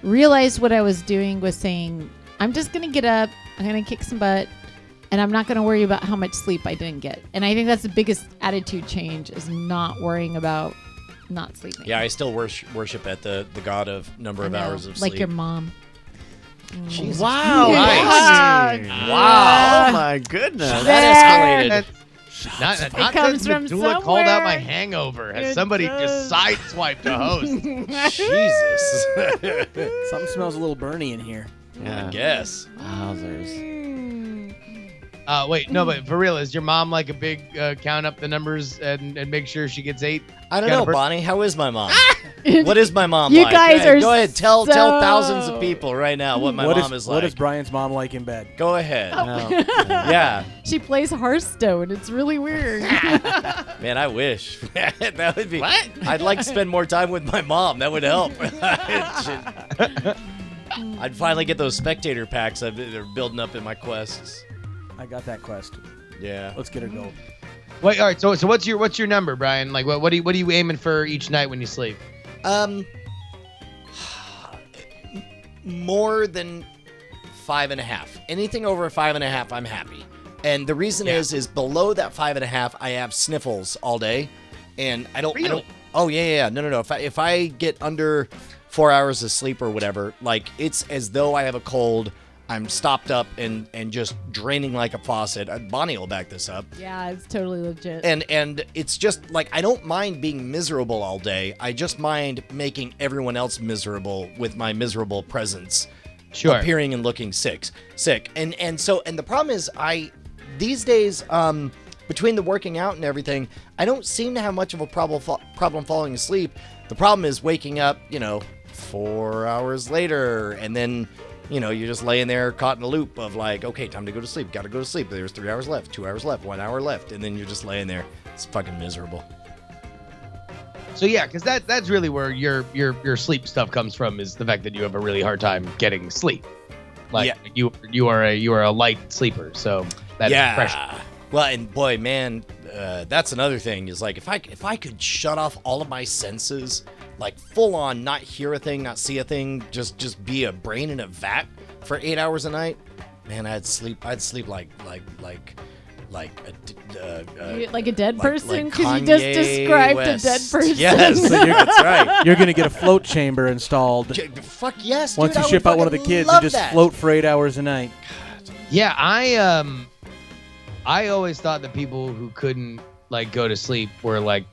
S6: realized what I was doing was saying, I'm just gonna get up, I'm gonna kick some butt, and I'm not gonna worry about how much sleep I didn't get. And I think that's the biggest attitude change, is not worrying about not sleeping.
S2: Yeah, I still worship at the god of number
S6: I
S2: of
S6: know,
S2: hours of
S6: like
S2: sleep.
S6: your mom.
S2: Jesus
S1: Wow.
S2: Christ.
S1: Wow.
S2: Wow.
S1: Oh my goodness.
S2: That escalated.
S5: Not
S6: comes
S5: since
S6: from
S5: Medulla called out my
S6: somewhere.
S5: hangover. Has
S6: It
S5: somebody
S6: does.
S5: just sideswiped a host?
S2: Jesus.
S3: Something smells a little burny in here.
S1: Yeah.
S2: Yes.
S1: Wowzers.
S5: Wait, no, but for real, is your mom like a big count up the numbers and make sure she gets 8?
S2: I don't
S5: Kind
S2: know,
S5: of per-
S2: Bonnie. How is my mom? What is my mom
S6: You
S2: like?
S6: guys
S2: Go ahead,
S6: are
S2: go ahead. Tell
S6: so-
S2: thousands of people right now what my
S3: What
S2: mom
S3: is
S2: is like.
S3: what is Brian's mom like in bed?
S2: Go ahead.
S1: No.
S2: Yeah.
S6: She plays Hearthstone. It's really weird.
S2: Man, I wish. That would be. What? I'd like to spend more time with my mom. That would help. I'd finally get those spectator packs they're building up in my quests.
S3: I got that quest.
S2: Yeah.
S3: Let's get her gold.
S5: Wait, all right. So what's your number, Brian? Like, what are you aiming for each night when you sleep?
S2: More than 5.5. Anything over 5.5, I'm happy. And the reason is below that 5.5, I have sniffles all day, and I don't.
S5: Really?
S2: Oh yeah. No. If I get under 4 hours of sleep or whatever, like it's as though I have a cold. I'm stopped up and just draining like a faucet. Bonnie will back this up.
S6: Yeah, it's totally legit.
S2: And it's just like I don't mind being miserable all day. I just mind making everyone else miserable with my miserable presence.
S5: Sure.
S2: Appearing and looking sick. And the problem is these days between the working out and everything, I don't seem to have much of a problem falling asleep. The problem is waking up, 4 hours later, and then you're just laying there caught in a loop of like, okay, time to go to sleep. Got to go to sleep. There's 3 hours left, 2 hours left, 1 hour left, and then you're just laying there. It's fucking miserable.
S5: So yeah, because that's really where your sleep stuff comes from, is the fact that you have a really hard time getting sleep. Like you are a light sleeper, so that's pressure.
S2: Well, and boy, man, that's another thing is like if I could shut off all of my senses, like full on, not hear a thing, not see a thing, just be a brain in a vat for 8 hours a night, man, I'd sleep like
S6: like a dead person?
S2: like
S6: Because you just
S2: Kanye
S6: described
S2: West.
S6: a dead person.
S2: Yes, that's right.
S3: You're gonna get a float chamber installed
S2: Fuck yes.
S3: once
S2: dude,
S3: you
S2: I
S3: ship
S2: would
S3: out one of the
S2: fucking
S3: kids
S2: love
S3: and just
S2: that.
S3: float for 8 hours a night.
S5: Yeah, I always thought that people who couldn't like go to sleep were like,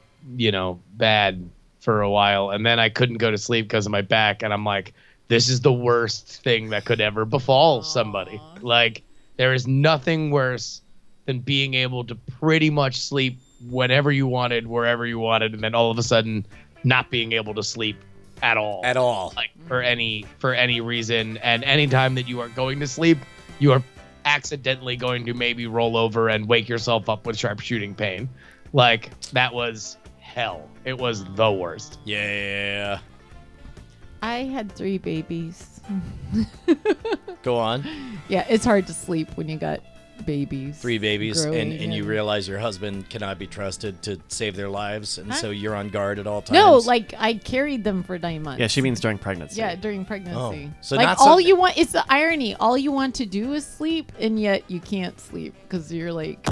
S5: bad for a while, and then I couldn't go to sleep because of my back, and I'm like, this is the worst thing that could ever befall somebody. Like, there is nothing worse than being able to pretty much sleep whenever you wanted, wherever you wanted, and then all of a sudden not being able to sleep at all.
S2: At all.
S5: Like for any reason, and anytime that you are going to sleep, you are accidentally going to maybe roll over and wake yourself up with sharpshooting pain. Like, that was hell. It was the worst.
S2: Yeah.
S6: I had 3 babies.
S2: Go on.
S6: Yeah, it's hard to sleep when you got babies.
S2: 3 babies,
S6: growing
S2: and you realize your husband cannot be trusted to save their lives, and so you're on guard at all times.
S6: No, like I carried them for 9 months.
S1: Yeah, she means during pregnancy.
S6: Yeah, during pregnancy.
S2: Oh, so
S6: like
S2: not
S6: all
S2: some-
S6: you want, it's the irony. All you want to do is sleep, and yet you can't sleep because you're like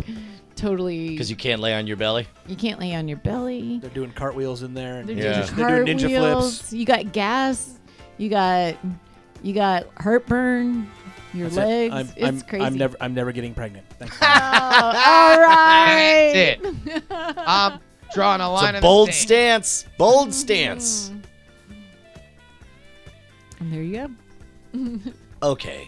S6: totally.
S2: Because you can't lay on your belly.
S6: You can't lay on your belly.
S3: They're doing cartwheels in there.
S6: They're
S2: Yeah.
S6: doing
S3: They're doing ninja
S6: cartwheels.
S3: flips.
S6: You got gas. You got heartburn. Your
S3: That's it.
S6: legs. It's crazy.
S3: I'm never getting pregnant. Thanks.
S6: Oh, all right.
S5: That's it. I'm drawing a line
S2: It's a
S5: in
S2: bold
S5: the sand.
S2: stance. Bold stance.
S6: And there you go.
S2: Okay.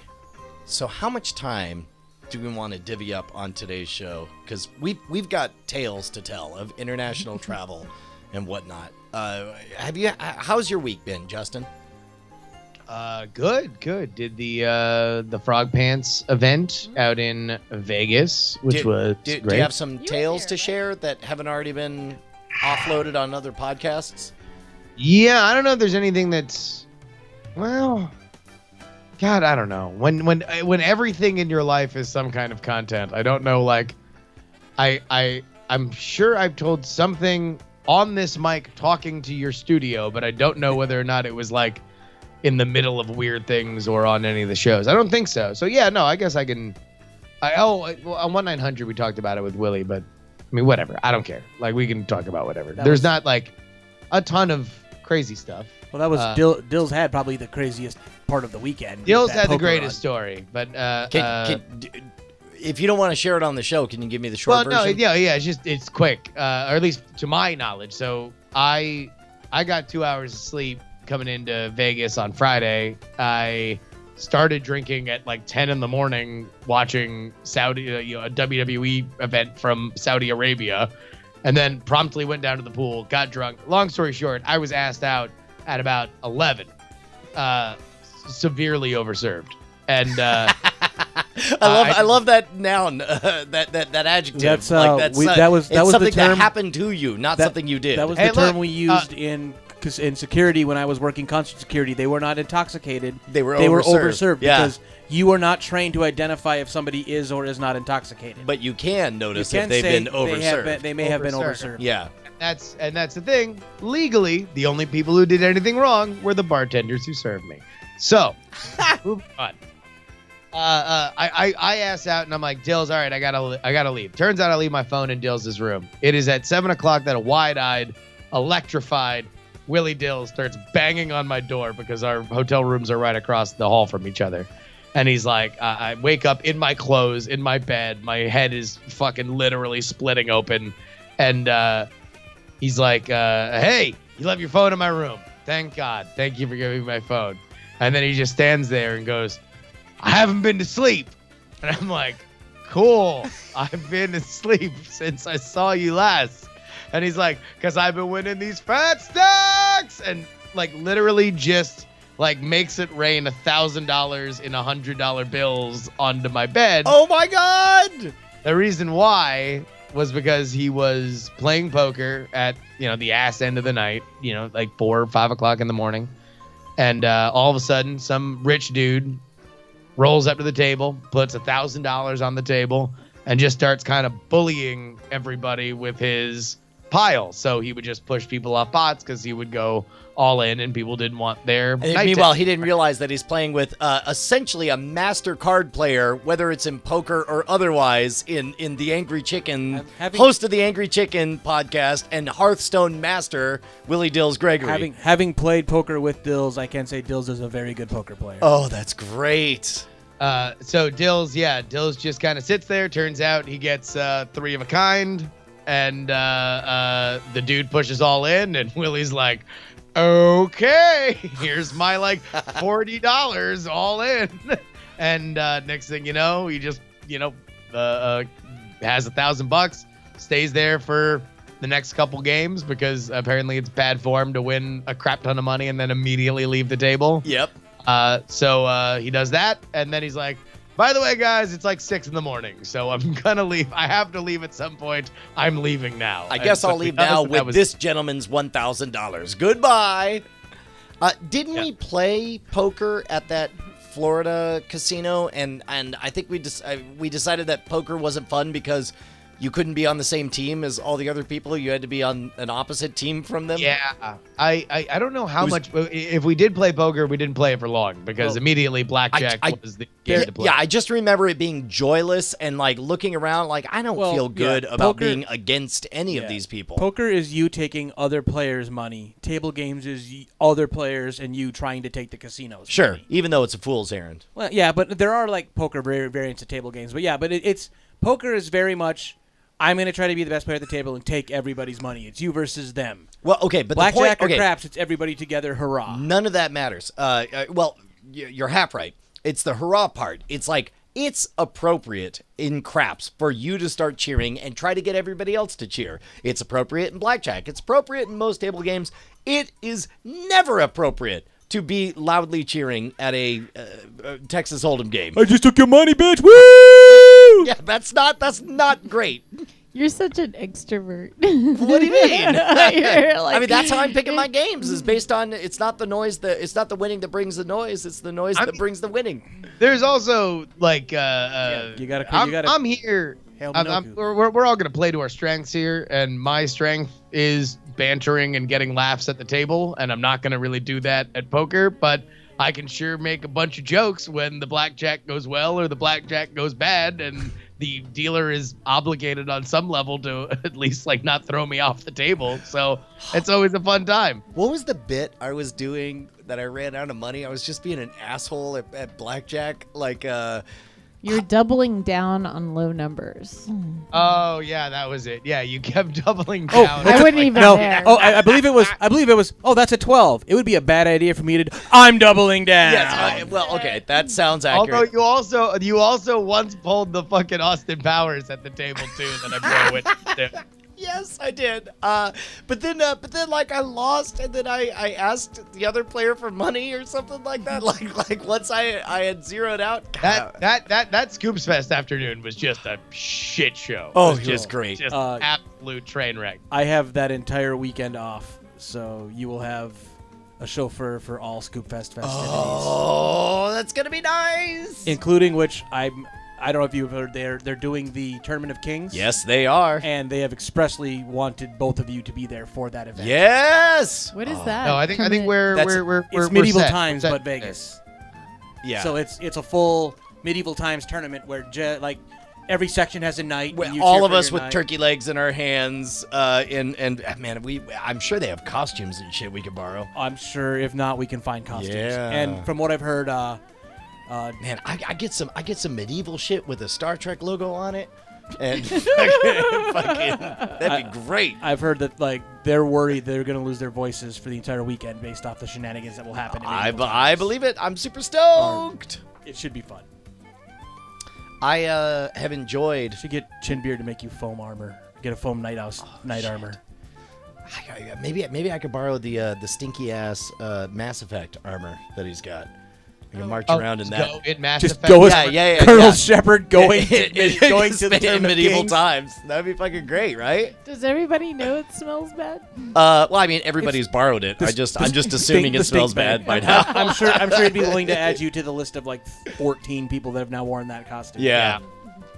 S2: So how much time do we want to divvy up on today's show? Because we've got tales to tell of international travel and whatnot. How's your week been, Justin?
S5: Good. Did the Frog Pants event out in Vegas, which was
S2: do
S5: great.
S2: you have some
S6: were
S2: tales
S6: there,
S2: to
S6: right?
S2: share that haven't already been offloaded on other podcasts?
S5: Yeah, I don't know if there's anything that's, well, God, I don't know. When everything in your life is some kind of content, I don't know. Like, I'm sure I've told something on this mic talking to your studio, but I don't know whether or not it was like in the middle of weird things or on any of the shows. I don't think so. So yeah, no, I guess I can. Well, on 1-900 we talked about it with Willie, but I mean, whatever. I don't care. Like, we can talk about whatever. There's not like a ton of crazy stuff.
S3: Well, that was Dills had probably the craziest part of the weekend.
S5: Dills
S3: that
S5: had the
S3: poker
S5: greatest
S3: run.
S5: story, but
S2: If you don't want to share it on the show, can you give me the short
S5: well,
S2: version?
S5: no, yeah, it's quick, or at least to my knowledge. So I got 2 hours of sleep coming into Vegas on Friday. I started drinking at like 10 in the morning, watching Saudi, a WWE event from Saudi Arabia, and then promptly went down to the pool, got drunk. Long story short, I was asked out at about 11, severely overserved, and
S2: I love that noun, that adjective.
S3: That's,
S2: that was
S3: the
S2: something
S3: term
S2: that happened to you, not something you did.
S3: That was
S5: Hey,
S3: the term
S5: look,
S3: we used in security when I was working concert security. They were not intoxicated.
S2: They were
S3: overserved
S2: Yeah.
S3: because you are not trained to identify if somebody is or is not intoxicated.
S2: But you can notice
S3: You can
S2: if they've
S3: say
S2: been overserved.
S3: they may have been
S5: Overserved.
S3: overserved.
S2: Yeah.
S5: that's the thing. Legally, the only people who did anything wrong were the bartenders who served me. So, moving on. I asked out and I'm like, Dills, all right, I gotta leave. Turns out I leave my phone in Dills' room. It is at 7:00 that a wide-eyed, electrified Willie Dills starts banging on my door because our hotel rooms are right across the hall from each other. And he's like, I wake up in my clothes, in my bed. My head is fucking literally splitting open. And he's like, hey, you left your phone in my room. Thank God. Thank you for giving me my phone. And then he just stands there and goes, I haven't been to sleep. And I'm like, cool. I've been asleep since I saw you last. And he's like, because I've been winning these fat stacks. And like literally just like makes it rain $1,000 in $100 bills onto my bed.
S2: Oh my God!
S5: The reason why was because he was playing poker at, the ass end of the night, like 4 or 5 o'clock in the morning. And all of a sudden, some rich dude rolls up to the table, puts $1,000 on the table, and just starts kind of bullying everybody with his pile. So he would just push people off pots because he would go all in and people didn't want their
S2: And
S5: night
S2: meanwhile,
S5: tip.
S2: he didn't realize that he's playing with essentially a master card player, whether it's in poker or otherwise, in the Angry Chicken, host of the Angry Chicken podcast, and Hearthstone master, Willie Dills Gregory.
S3: Having played poker with Dills, I can say Dills is a very good poker player.
S2: Oh, that's great.
S5: So Dills just kind of sits there. Turns out he gets 3 of a kind. And the dude pushes all in, and Willie's like, okay, here's my like $40 all in. And next thing you know, he just, has $1,000, stays there for the next couple games because apparently it's bad form to win a crap ton of money and then immediately leave the table.
S2: Yep.
S5: So he does that, and then he's like, by the way, guys, it's like 6 a.m, so I'm gonna leave. I have to leave at some point. I'm leaving now.
S2: I guess I'll leave now with
S5: was
S2: this gentleman's $1,000. Goodbye. Didn't we play poker at that Florida casino? And I think we decided that poker wasn't fun because you couldn't be on the same team as all the other people. You had to be on an opposite team from them.
S5: Yeah, I don't know how much. If we did play poker, we didn't play it for long because immediately blackjack was the game to play.
S2: Yeah, I just remember it being joyless and like looking around like I don't feel good about being against any of these people.
S3: Poker is you taking other players' money. Table games is other players and you trying to take the casino's
S2: Sure,
S3: money.
S2: even though it's a fool's errand.
S3: Well, yeah, but there are like poker variants of table games. But yeah, but it's poker is very much. I'm going to try to be the best player at the table and take everybody's money. It's you versus them.
S2: Well, okay, but
S3: blackjack
S2: the point,
S3: or craps, it's everybody together, hurrah.
S2: None of that matters. Well, you're half right. It's the hurrah part. It's like it's appropriate in craps for you to start cheering and try to get everybody else to cheer. It's appropriate in blackjack. It's appropriate in most table games. It is never appropriate to be loudly cheering at a Texas Hold'em game.
S3: I just took your money, bitch. Woo!
S2: Yeah, that's not great.
S6: You're such an extrovert.
S2: What do you mean?
S6: I
S2: mean, that's how I'm picking my games. Is based on it's not the noise it's not the winning that brings the noise. It's the noise that brings the winning.
S5: There's also like
S3: you gotta.
S5: I'm here. We're all gonna play to our strengths here, and my strength is bantering and getting laughs at the table, and I'm not gonna really do that at poker, but I can sure make a bunch of jokes when the blackjack goes well or the blackjack goes bad, and the dealer is obligated on some level to at least like not throw me off the table. So it's always a fun time.
S2: What was the bit I was doing that I ran out of money? I was just being an asshole at blackjack. Like,
S6: You're doubling down on low numbers.
S5: Oh yeah, that was it. Yeah, you kept doubling
S3: Oh,
S5: down.
S6: I wouldn't even
S3: No.
S6: there.
S3: Oh, I believe it was. I believe it was. Oh, that's a 12. It would be a bad idea for me to. I'm doubling down.
S2: yes, well, okay, that sounds accurate.
S5: Although you also once pulled the fucking Austin Powers at the table too that I'm going with.
S2: Yes, I did. But then, like, I lost, and then I asked the other player for money or something like that. Like once I had zeroed out.
S5: That Scoops Fest afternoon was just a shit show.
S2: Oh,
S5: It was
S2: it was great.
S5: Just absolute train wreck.
S3: I have that entire weekend off, so you will have a chauffeur for all Scoop Fest festivities,
S2: Oh, that's gonna be nice.
S3: including which I don't know if you've heard they're doing the Tournament of Kings.
S2: Yes, they are.
S3: And they have expressly wanted both of you to be there for that event.
S2: Yes.
S6: What is that?
S5: No, I think we're
S3: It's medieval
S5: set.
S3: times,
S5: We're set.
S3: but Vegas.
S2: Yeah.
S3: So it's a full medieval times tournament where like every section has a knight.
S2: Well,
S3: and you
S2: all
S3: cheer
S2: of
S3: for
S2: us
S3: your
S2: with
S3: knight.
S2: turkey legs in our hands, and man, I'm sure they have costumes and shit we could borrow.
S3: I'm sure if not, we can find costumes.
S2: Yeah.
S3: And from what I've heard,
S2: Man, I get some medieval shit with a Star Trek logo on it, and fucking that'd be great.
S3: I've heard that like they're worried they're going to lose their voices for the entire weekend based off the shenanigans that will happen. In medieval
S2: I
S3: times.
S2: believe it. I'm super stoked.
S3: It should be fun.
S2: I have enjoyed.
S3: You should get Chinbeard to make you foam armor. Get a foam night armor.
S2: Maybe I could borrow the stinky ass Mass Effect armor that he's got. I can march around in that.
S5: Go in Mass
S3: Just
S5: Effect.
S3: go as
S2: Yeah,
S3: Colonel
S2: yeah.
S3: Shepard going to the
S2: in
S3: Tournament of
S2: medieval
S3: Kings.
S2: times. That'd be fucking great, right?
S6: Does everybody know it smells bad?
S2: Well, I mean, everybody's borrowed it. I'm just assuming it smells bad by now.
S3: I'm sure he'd be willing to add you to the list of like 14 people that have now worn that costume.
S2: Yeah.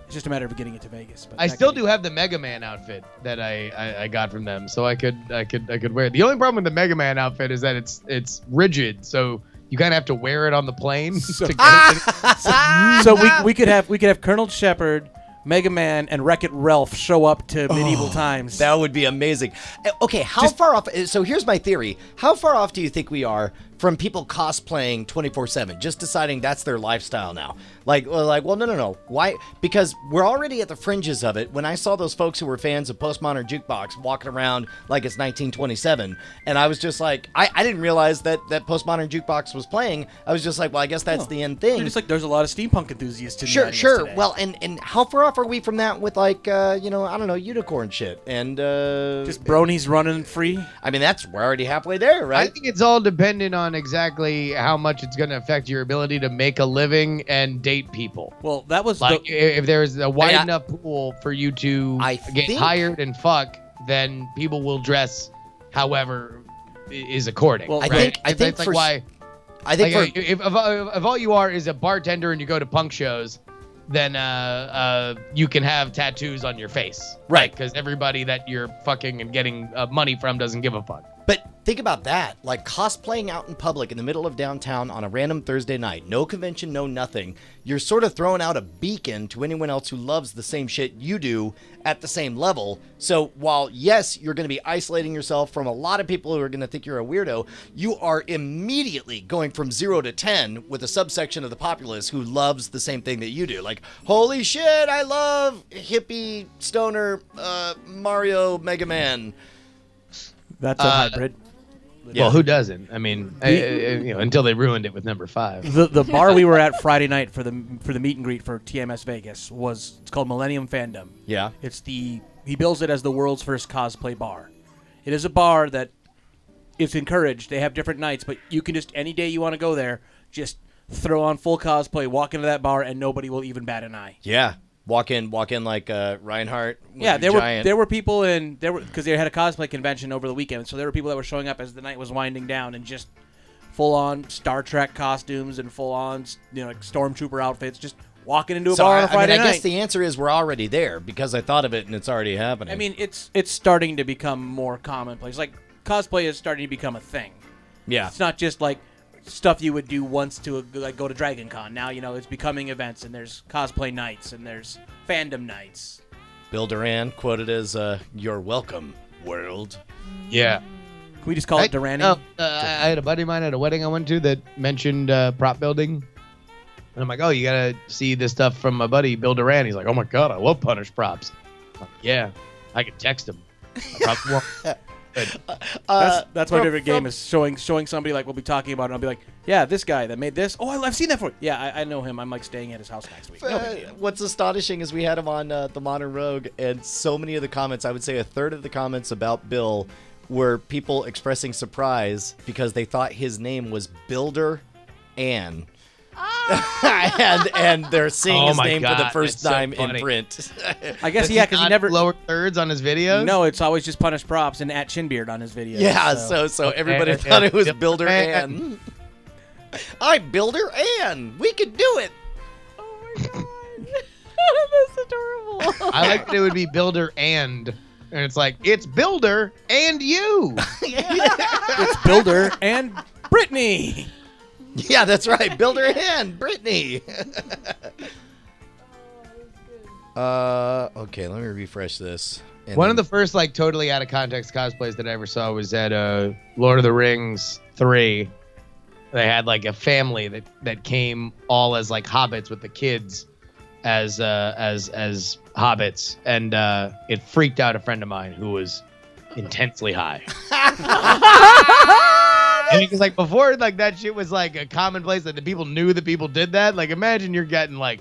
S3: It's just a matter of getting it to Vegas. But
S5: I
S3: that
S5: still
S3: could be-
S5: do have the Mega Man outfit that I got from them, so I could wear it. The only problem with the Mega Man outfit is that it's rigid, so you kind of have to wear it on the plane. to get it.
S3: So we could have Colonel Shepard, Mega Man, and Wreck-It Ralph show up to medieval times.
S2: That would be amazing. Okay, how far off? So here's my theory. How far off do you think we are from people cosplaying 24/7, just deciding that's their lifestyle now? Like, well, no. Why? Because we're already at the fringes of it. When I saw those folks who were fans of Postmodern Jukebox walking around like it's 1927, and I was just like, I didn't realize that Postmodern Jukebox was playing. I was just like, well, I guess that's the end thing.
S3: Just like there's a lot of steampunk enthusiasts in the
S2: Sure.
S3: audience today.
S2: Well, and how far off are we from that with like, I don't know, unicorn shit and
S3: just bronies running free.
S2: I mean, we're already halfway there,
S5: I
S2: right?
S5: think it's all dependent on exactly how much it's going to affect your ability to make a living and date people.
S3: Well, that was
S5: Like, if there's a wide
S2: Yeah.
S5: enough pool for you to
S2: I
S5: get
S2: think-
S5: hired and fuck, then people will dress however is according.
S3: Well,
S2: I
S5: right?
S2: think
S5: It's like
S2: for
S5: why.
S2: I think
S5: Like,
S2: for
S5: if all you are is a bartender and you go to punk shows, then you can have tattoos on your face,
S2: Right.
S5: Because everybody that you're fucking and getting money from doesn't give a fuck.
S2: But think about that, like cosplaying out in public in the middle of downtown on a random Thursday night. No convention, no nothing. You're sort of throwing out a beacon to anyone else who loves the same shit you do at the same level. So while, yes, you're going to be isolating yourself from a lot of people who are going to think you're a weirdo, you are immediately going from 0 to 10 with a subsection of the populace who loves the same thing that you do. Like, holy shit, I love hippie, stoner, Mario, Mega Man.
S3: That's a hybrid.
S2: Yeah.
S5: Well, who doesn't? I mean, until they ruined it with number 5.
S3: The bar we were at Friday night for the meet and greet for TMS Vegas it's called Millennium Fandom.
S2: Yeah.
S3: He bills it as the world's first cosplay bar. It is a bar that it's encouraged. They have different nights, but you can just any day you want to go there, just throw on full cosplay, walk into that bar, and nobody will even bat an eye.
S2: Yeah. Walk in like Reinhardt. with
S3: Yeah,
S2: your giant-
S3: there were people because they had a cosplay convention over the weekend, so there were people that were showing up as the night was winding down and just full on Star Trek costumes and full on like stormtrooper outfits, just walking into a bar on a Friday
S2: I
S3: night.
S2: guess the answer is we're already there because I thought of it and it's already happening.
S3: I mean, it's starting to become more commonplace. Like cosplay is starting to become a thing.
S2: yeah.
S3: It's not just like stuff you would do once to like go to Dragon Con. Now, it's becoming events, and there's cosplay nights, and there's fandom nights.
S2: Bill Duran quoted as, "You're welcome, world."
S5: Yeah.
S3: Can we just call it Durani?
S5: No, I had a buddy of mine at a wedding I went to that mentioned prop building. And I'm like, oh, you got to see this stuff from my buddy, Bill Duran. He's like, oh, my God, I love Punish props. I'm like, yeah, I could text him. I probably won't.
S3: That's my favorite game is showing somebody like we'll be talking about it and I'll be like, yeah, this guy that made this. Oh, I've seen that for you. Yeah, I know him. I'm like staying at his house next week. No big deal.
S2: What's astonishing is we had him on the Modern Rogue, and so many of the comments, I would say a third of the comments about Bill were people expressing surprise because they thought his name was Builder Ann. and they're seeing his name for the first time in print.
S3: I guess because he never
S5: lower thirds on his videos.
S3: No, it's always just Punish Props and at Chinbeard on his videos.
S2: Yeah, so everybody thought it was Builder Ann. I'm Builder Ann. We can do it.
S6: Oh my god, that's adorable.
S5: I like that it would be Builder and it's like it's Builder and you.
S3: It's Builder and Brittany.
S2: Yeah, that's right. Builder and Brittany. Okay, let me refresh this.
S5: One of the first like totally out of context cosplays that I ever saw was at Lord of the Rings 3. They had like a family that came all as like hobbits with the kids as hobbits, and it freaked out a friend of mine who was intensely high. And because like before, like that shit was like a commonplace that the people knew that people did that. Like imagine you're getting like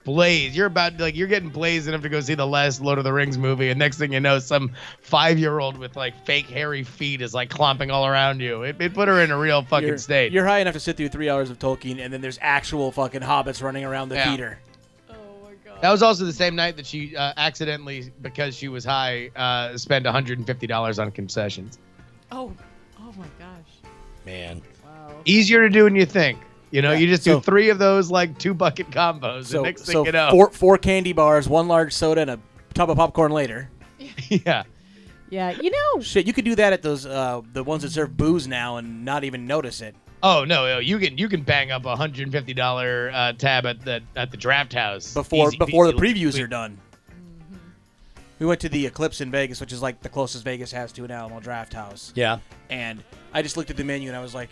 S5: blazed. You're getting blazed enough to go see the last Lord of the Rings movie, and next thing you know, some 5-year-old with like fake hairy feet is like clomping all around you. It put her in a real fucking state.
S3: You're high enough to sit through 3 hours of Tolkien, and then there's actual fucking hobbits running around the theater.
S5: That was also the same night that she accidentally, because she was high, spent $150 on concessions.
S6: Oh my gosh.
S2: Man.
S6: Wow.
S5: Easier to do than you think. You know, you just do 3 of those like 2-bucket combos.
S3: So,
S5: and next thing you know,
S3: four candy bars, 1 large soda, and a tub of popcorn later.
S5: Yeah.
S6: Yeah,
S3: Shit, you could do that at those the ones that serve booze now and not even notice it.
S5: Oh no, you can bang up $150 tab at the draft house
S3: before
S5: Easy
S3: the
S5: peasy.
S3: previews are done. We went to the Eclipse in Vegas, which is like the closest Vegas has to an Alamo Draft House.
S2: Yeah.
S3: And I just looked at the menu and I was like,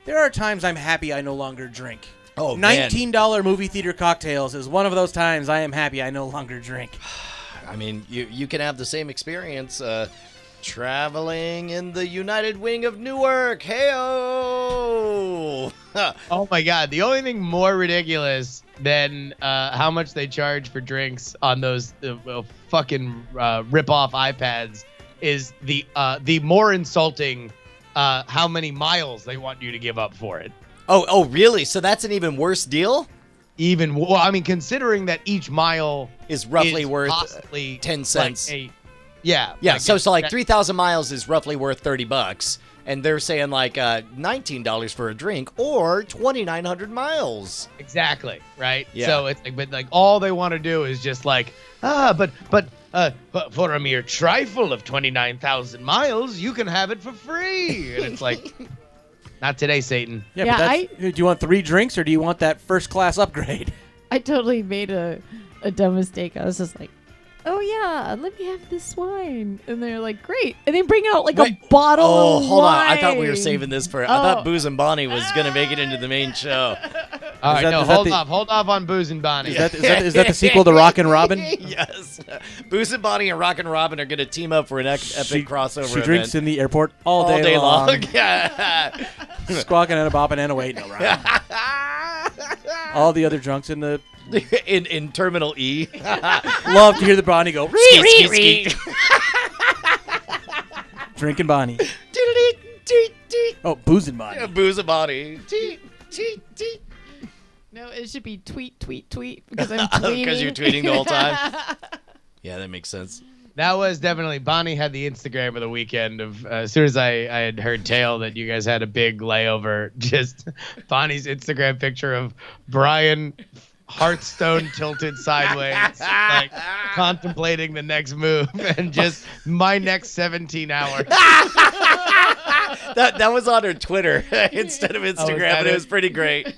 S3: there are times I'm happy I no longer drink.
S2: Oh,
S3: $19 movie theater cocktails is one of those times I am happy I no longer drink.
S2: I mean, you can have the same experience traveling in the United Wing of Newark. Hey-oh!
S5: Oh my God! The only thing more ridiculous than how much they charge for drinks on those fucking rip-off iPads is the more insulting how many miles they want you to give up for it.
S2: Oh, really? So that's an even worse deal?
S5: Well, I mean, considering that each mile
S2: is roughly worth
S5: possibly
S2: 10 cents.
S5: Yeah.
S2: So like 3,000 miles is roughly worth $30, and they're saying like $19 for a drink or 2,900 miles.
S5: Exactly. Right.
S2: Yeah.
S5: So it's like, but like all they want to do is just like, but for a mere trifle of 29,000 miles, you can have it for free. And it's like, not today, Satan.
S3: Yeah, but do you want 3 drinks or do you want that first class upgrade?
S6: I totally made a dumb mistake. I was just like, oh yeah, let me have this wine. And they're like, great. And they bring out like a bottle of
S2: hold
S6: wine.
S2: on. I thought we were saving this for, I thought Booze and Bonnie was going to make it into the main show.
S5: All right, hold off on Booze and Bonnie.
S3: Is that the sequel to Rock and Robin?
S2: Yes. Booze and Bonnie and Rock and Robin are going to team up for an epic crossover
S3: She
S2: event.
S3: drinks in the airport all day long.
S2: Yeah.
S3: Squawking and a bopping and a waiting around. All the other drunks in the
S2: in Terminal E.
S3: love to hear the Bonnie go,
S2: Skeet, skeet, skeet.
S3: Drinking Bonnie. Oh, boozing Bonnie.
S2: Yeah, Booze and Bonnie.
S6: No, it should be tweet, tweet, tweet because I'm tweeting.
S2: Because you're tweeting the whole time? Yeah, that makes sense.
S5: That was definitely, Bonnie had the Instagram of the weekend of, as soon as I had heard tale that you guys had a big layover, just Bonnie's Instagram picture of Brian Hearthstone tilted sideways, like contemplating the next move and just my next 17 hours.
S2: That was on her Twitter instead of Instagram,
S5: that
S2: and it
S5: it?
S2: was pretty great.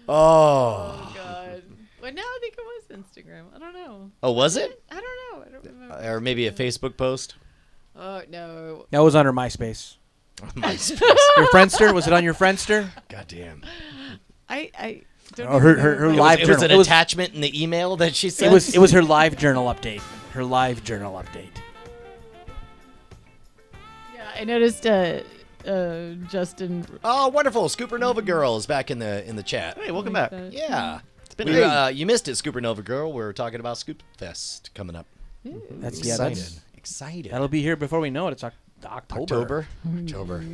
S2: Oh.
S6: Oh God. Well, no, I think it was Instagram. I don't know.
S2: Oh, was it?
S6: I don't know. I don't remember.
S2: Or maybe a Facebook post?
S6: Oh no.
S3: That was on her MySpace.
S2: MySpace.
S3: Your Friendster? Was it on your Friendster?
S2: Goddamn.
S6: I don't.
S3: Or
S6: even
S3: her
S6: remember.
S3: live
S2: It was
S3: journal.
S2: an
S3: It was-
S2: attachment in the email that she sent.
S3: It was her live journal update. Her live journal update.
S6: Yeah, I noticed. Justin.
S2: Oh, wonderful! Scooper Nova Girl is back in the chat.
S1: Hey, welcome back.
S2: Yeah.
S1: It's been
S2: You missed it, Scooper Nova Girl. We're talking about Scoop Fest coming up.
S3: That's
S2: Excited.
S3: That'll be here before we know it. It's October.
S2: October.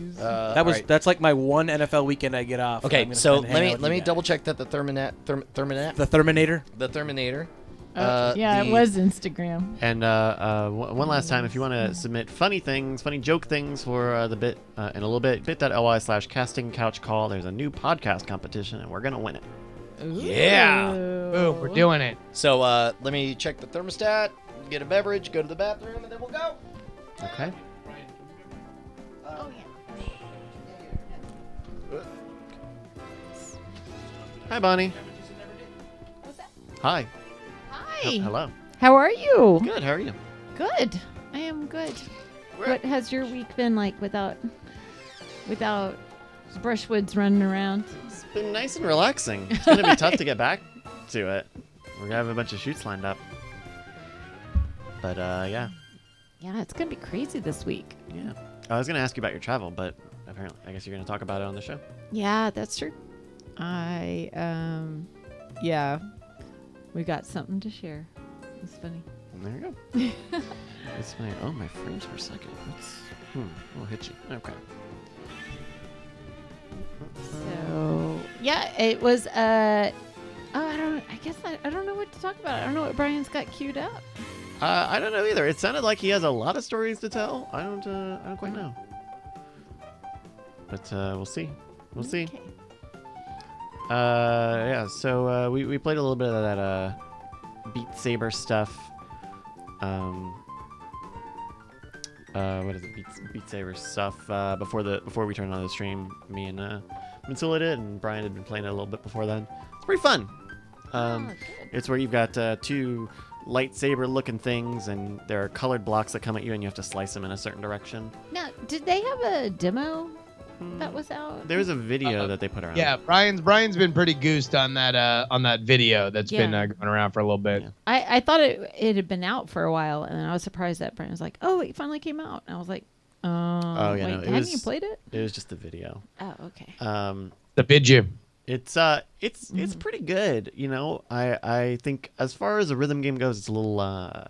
S3: That's like my one NFL weekend I get off. I'm
S2: Okay,
S3: gonna
S2: so
S3: spend hanging out
S2: let
S3: with
S2: me
S3: you
S2: double
S3: guys.
S2: check that the Terminator.
S3: The Terminator.
S6: It was Instagram.
S1: And one last time, if you want to submit funny joke things for the bit in a little bit, bit.ly/casting couch call. There's a new podcast competition, and we're gonna win it.
S2: Yeah.
S5: Boom, we're doing it.
S2: So let me check the thermostat, get a beverage, go to the bathroom, and then we'll go.
S1: Okay.
S6: Oh yeah.
S1: Hi, Bonnie.
S6: What's that?
S1: Hi.
S6: Hi.
S1: Hello.
S6: How are you?
S1: Good. How are you?
S6: Good. I am good. What has your week been like without Brushwoods running around?
S1: It's been nice and relaxing. It's gonna be tough to get back to it. We're gonna have a bunch of shoots lined up. But yeah.
S6: Yeah, it's gonna be crazy this week.
S1: Yeah. I was gonna ask you about your travel, but apparently, I guess you're gonna talk about it on the show.
S6: Yeah, that's true. Yeah, we got something to share. It's funny.
S1: There you go. It's funny. Oh, my frames per second. That's a little hitchy. Okay.
S6: So yeah, it was. I don't know what to talk about. I don't know what Brian's got queued up.
S1: I don't know either. It sounded like he has a lot of stories to tell. I don't quite know. But we'll see. We'll see.
S6: Okay.
S1: Yeah. So we played a little bit of that Beat Saber stuff. What is it? Beat Saber stuff. Before we turned on the stream, me and Mansula did, and Brian had been playing it a little bit before then. It's pretty fun.
S6: Good.
S1: It's where you've got two lightsaber-looking things, and there are colored blocks that come at you, and you have to slice them in a certain direction.
S6: Now, did they have a demo that was out?
S1: There was a video that they put around.
S5: Yeah, Brian's been pretty goosed on that video that's been
S6: Yeah.
S5: going around for a little bit.
S1: Yeah.
S6: I thought it had been out for a while, and I was surprised that Brian was like, "Oh, it finally came out." And I was like,
S1: yeah,
S6: wait,
S1: no, it
S6: hadn't
S1: was-
S6: you played it?"
S1: It was just a video.
S6: Oh, okay.
S5: The bid you.
S1: It's pretty good. You know, I think as far as a rhythm game goes, it's a little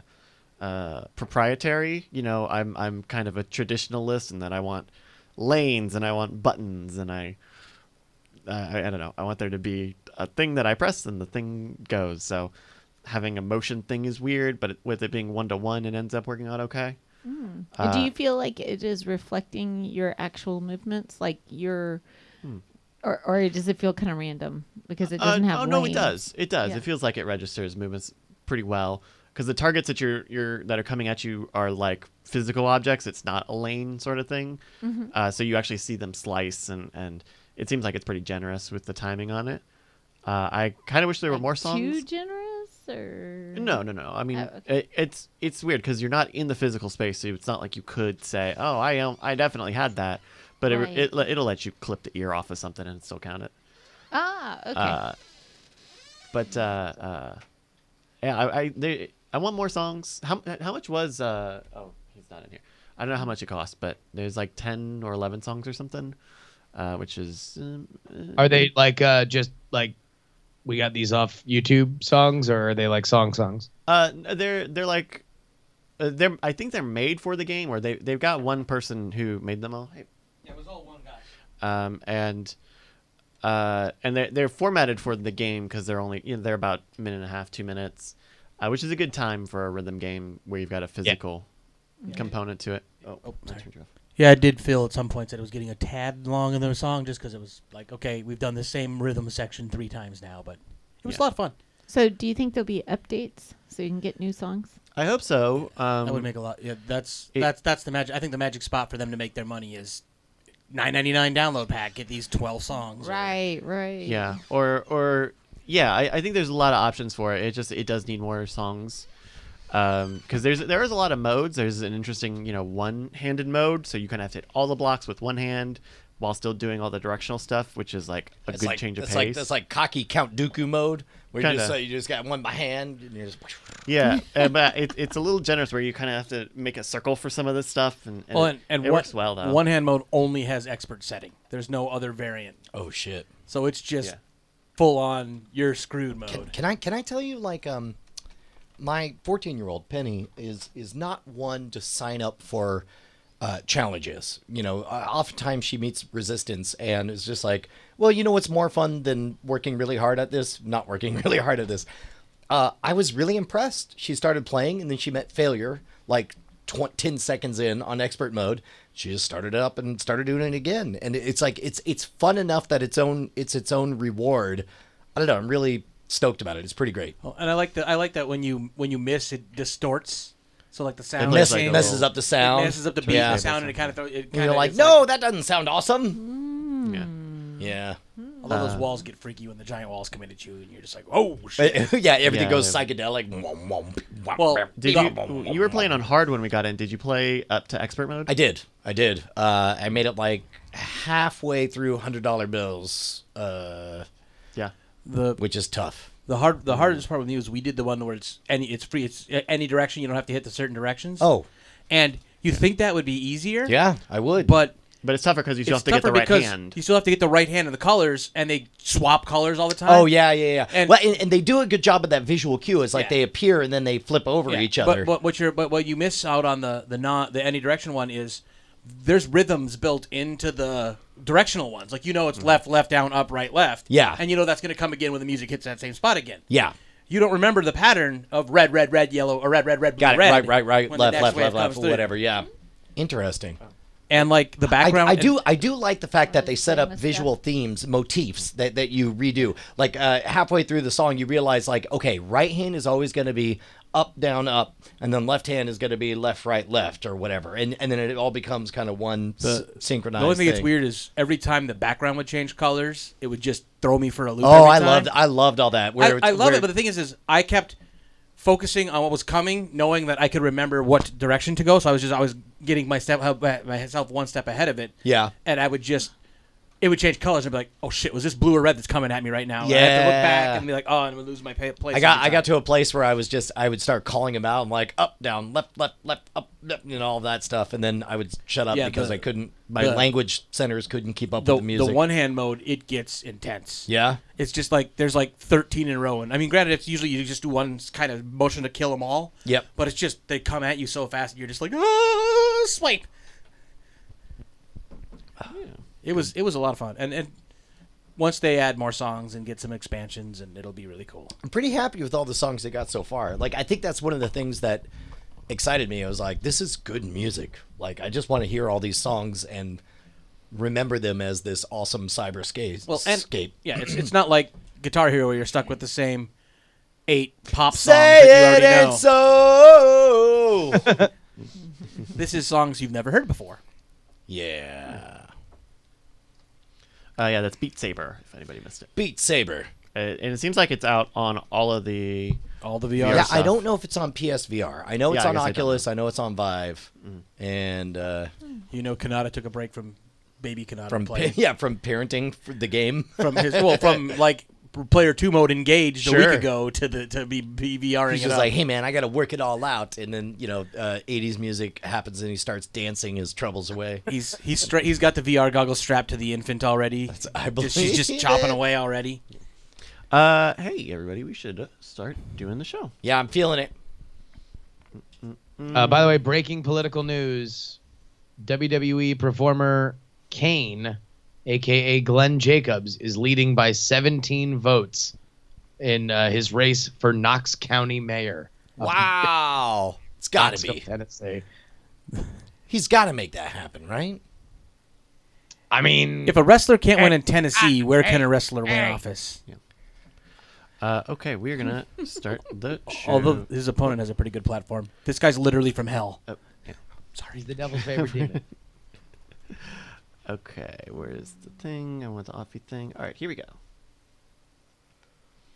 S1: proprietary. You know, I'm kind of a traditionalist in that I want lanes and I want buttons and I don't know. I want there to be a thing that I press and the thing goes. So having a motion thing is weird, but with it being 1-to-1, it ends up working out okay.
S6: Do you feel like it is reflecting your actual movements, like your, or does it feel kind of random because it doesn't have?
S1: Oh no, it
S6: lanes?
S1: does. It does.
S6: Yeah.
S1: It feels like it registers movements pretty well because the targets that that are coming at you are like physical objects. It's not a lane sort of thing. So you actually see them slice, and it seems like it's pretty generous with the timing on it. I kind of wish there were more songs.
S6: Too generous, or
S1: No. I mean,
S6: Oh, okay.
S1: it's weird because you're not in the physical space, so it's not like you could say, "Oh, I definitely had that," but
S6: Right.
S1: it'll let you clip the ear off of something and still count it.
S6: okay.
S1: But yeah, I want more songs. How much was oh, he's not in here. I don't know how much it costs, but there's like 10 or 11 songs or something, which is
S5: Are they like just like we got these off YouTube songs, or are they like songs?
S1: they're like I think they're made for the game, or they've got one person who made them all. Hey.
S3: Yeah, it was all one guy.
S1: And they're formatted for the game because they're only they're about a minute and a half, 2 minutes, which is a good time for a rhythm game where you've got a physical component to it. Oh, I
S3: sorry.
S1: turned you off.
S3: Yeah, I did feel at some points that it was getting a tad long in the song just because it was like, okay, we've done the same rhythm section 3 times now, but it was a lot of fun.
S6: So, do you think there'll be updates so you can get new songs?
S1: I hope so.
S3: That would make a lot. Yeah, that's the magic. I think the magic spot for them to make their money is $9.99 download pack. Get these 12 songs.
S6: Right.
S1: Yeah, or yeah, I think there's a lot of options for it. It does need more songs, because there is a lot of modes. There's an interesting one-handed mode, so you kind of have to hit all the blocks with one hand while still doing all the directional stuff, which is like a good change of pace.
S2: That's like cocky Count Dooku mode, where
S1: Kinda.
S2: you just got one by hand and you just.
S1: Yeah, but it's a little generous where you kind of have to make a circle for some of this stuff, and it works well though.
S3: One hand mode only has expert setting. There's no other variant.
S2: Oh shit!
S3: So it's just full on you're screwed mode.
S2: Can I tell you, like, my 14-year-old Penny is not one to sign up for challenges. Oftentimes she meets resistance and is just like, well, what's more fun than working really hard at this? Not working really hard at this. I was really impressed. She started playing and then she met failure like 10 seconds in on expert mode. She just started it up and started doing it again. And it's like, it's fun enough that it's its own reward. I don't know. I'm really stoked about it. It's pretty great.
S3: Oh, and I like that when you miss, it distorts. So like the sound
S2: messes up the sound.
S3: It messes up the beat and the sound, and it kind of throws.
S2: And you're like, no, that doesn't sound awesome. Yeah.
S3: Although those walls get freaky when the giant walls come in at you, and you're just like, oh shit.
S2: Yeah, everything goes psychedelic.
S3: Well,
S1: you were playing on hard when we got in. Did you play up to expert mode?
S2: I did. I made it like halfway through $100 bills.
S1: Yeah.
S2: Which is tough.
S3: The hardest part with me is we did the one where it's free. It's any direction. You don't have to hit the certain directions.
S2: Oh.
S3: And you think that would be easier?
S2: Yeah, I would.
S3: But
S1: it's tougher because you still have to get the right hand.
S3: You still have to get the right hand of the colors, and they swap colors all the time.
S2: Oh yeah.
S3: And,
S2: and they do a good job of that visual cue. It's like they appear and then they flip over each other.
S3: But what you miss out on the any direction one is there's rhythms built into the directional ones. Like it's left, down, up, right, left.
S2: Yeah.
S3: And that's going to come again when the music hits that same spot again.
S2: Yeah.
S3: You don't remember the pattern of red, yellow, or red, blue,
S2: got it.
S3: red.
S2: Right.
S3: when
S2: Left,
S3: the next wave
S2: left,
S3: comes through.
S2: whatever. Yeah. Interesting.
S3: And like the background,
S2: I do like the fact that they set up visual themes, motifs that you redo. Like halfway through the song, you realize like, okay, right hand is always going to be up, down, up, and then left hand is going to be left, right, left, or whatever, and then it all becomes kind of one synchronized.
S3: The only thing
S2: thing.
S3: that's weird is every time the background would change colors, it would just throw me for a loop.
S2: Oh,
S3: every time.
S2: I loved all that.
S3: I love it, but the thing is I kept focusing on what was coming, knowing that I could remember what direction to go. So I was getting myself one step ahead of it.
S2: Yeah,
S3: and it would change colors and be like, oh shit, was this blue or red that's coming at me right now?
S2: Yeah.
S3: And I have to look back and be like, oh, I'm gonna lose my place.
S2: I got to a place where I would start calling him out. I'm like, up, down, left, up, all of that stuff, and then I would shut up because I couldn't. My language centers couldn't keep up with the music.
S3: The one hand mode, it gets intense.
S2: Yeah,
S3: it's just like there's like 13 in a row, and I mean, granted, it's usually you just do one kind of motion to kill them all.
S2: Yep.
S3: But it's just they come at you so fast, and you're just like, swipe. It was a lot of fun, and once they add more songs and get some expansions, and it'll be really cool.
S2: I'm pretty happy with all the songs they got so far. Like, I think that's one of the things that excited me. I was like, this is good music. Like, I just want to hear all these songs and remember them as this awesome cyberscape.
S3: Well, yeah, it's not like Guitar Hero where you're stuck with the same 8 pop songs
S2: Say
S3: that you already know.
S2: So.
S3: This is songs you've never heard before.
S2: Yeah.
S1: Yeah, that's Beat Saber, if anybody missed it.
S2: Beat Saber.
S1: And it seems like it's out on all the
S3: VR
S2: Yeah,
S3: stuff.
S2: I don't know if it's on PSVR. I know it's on Oculus. I know it's on Vive. And
S3: Kanata took a break from baby Kanata
S2: from
S3: playing.
S2: from parenting for the game.
S3: From like player 2 mode engaged a week ago to be VRing
S2: He's
S3: it
S2: just
S3: up.
S2: like, hey man, I got to work it all out, and then 80s music happens and he starts dancing his troubles away.
S3: He's got the VR goggles strapped to the infant already.
S2: I believe
S3: She's just chopping away already.
S1: Hey everybody, we should start doing the show.
S2: Yeah, I'm feeling it.
S5: By the way, breaking political news: WWE performer Kane, a.k.a. Glenn Jacobs, is leading by 17 votes in his race for Knox County mayor.
S2: Wow. It's got to be.
S5: Tennessee.
S2: He's got to make that happen, right?
S5: I mean...
S3: If a wrestler can't win in Tennessee, where can a wrestler win office?
S1: Yeah. Okay, we're going to start the show.
S3: Although his opponent has a pretty good platform. This guy's literally from hell.
S1: Yeah.
S5: Sorry, he's the devil's favorite demon.
S1: Okay, where's the thing? I want the offie thing. All right, here we go.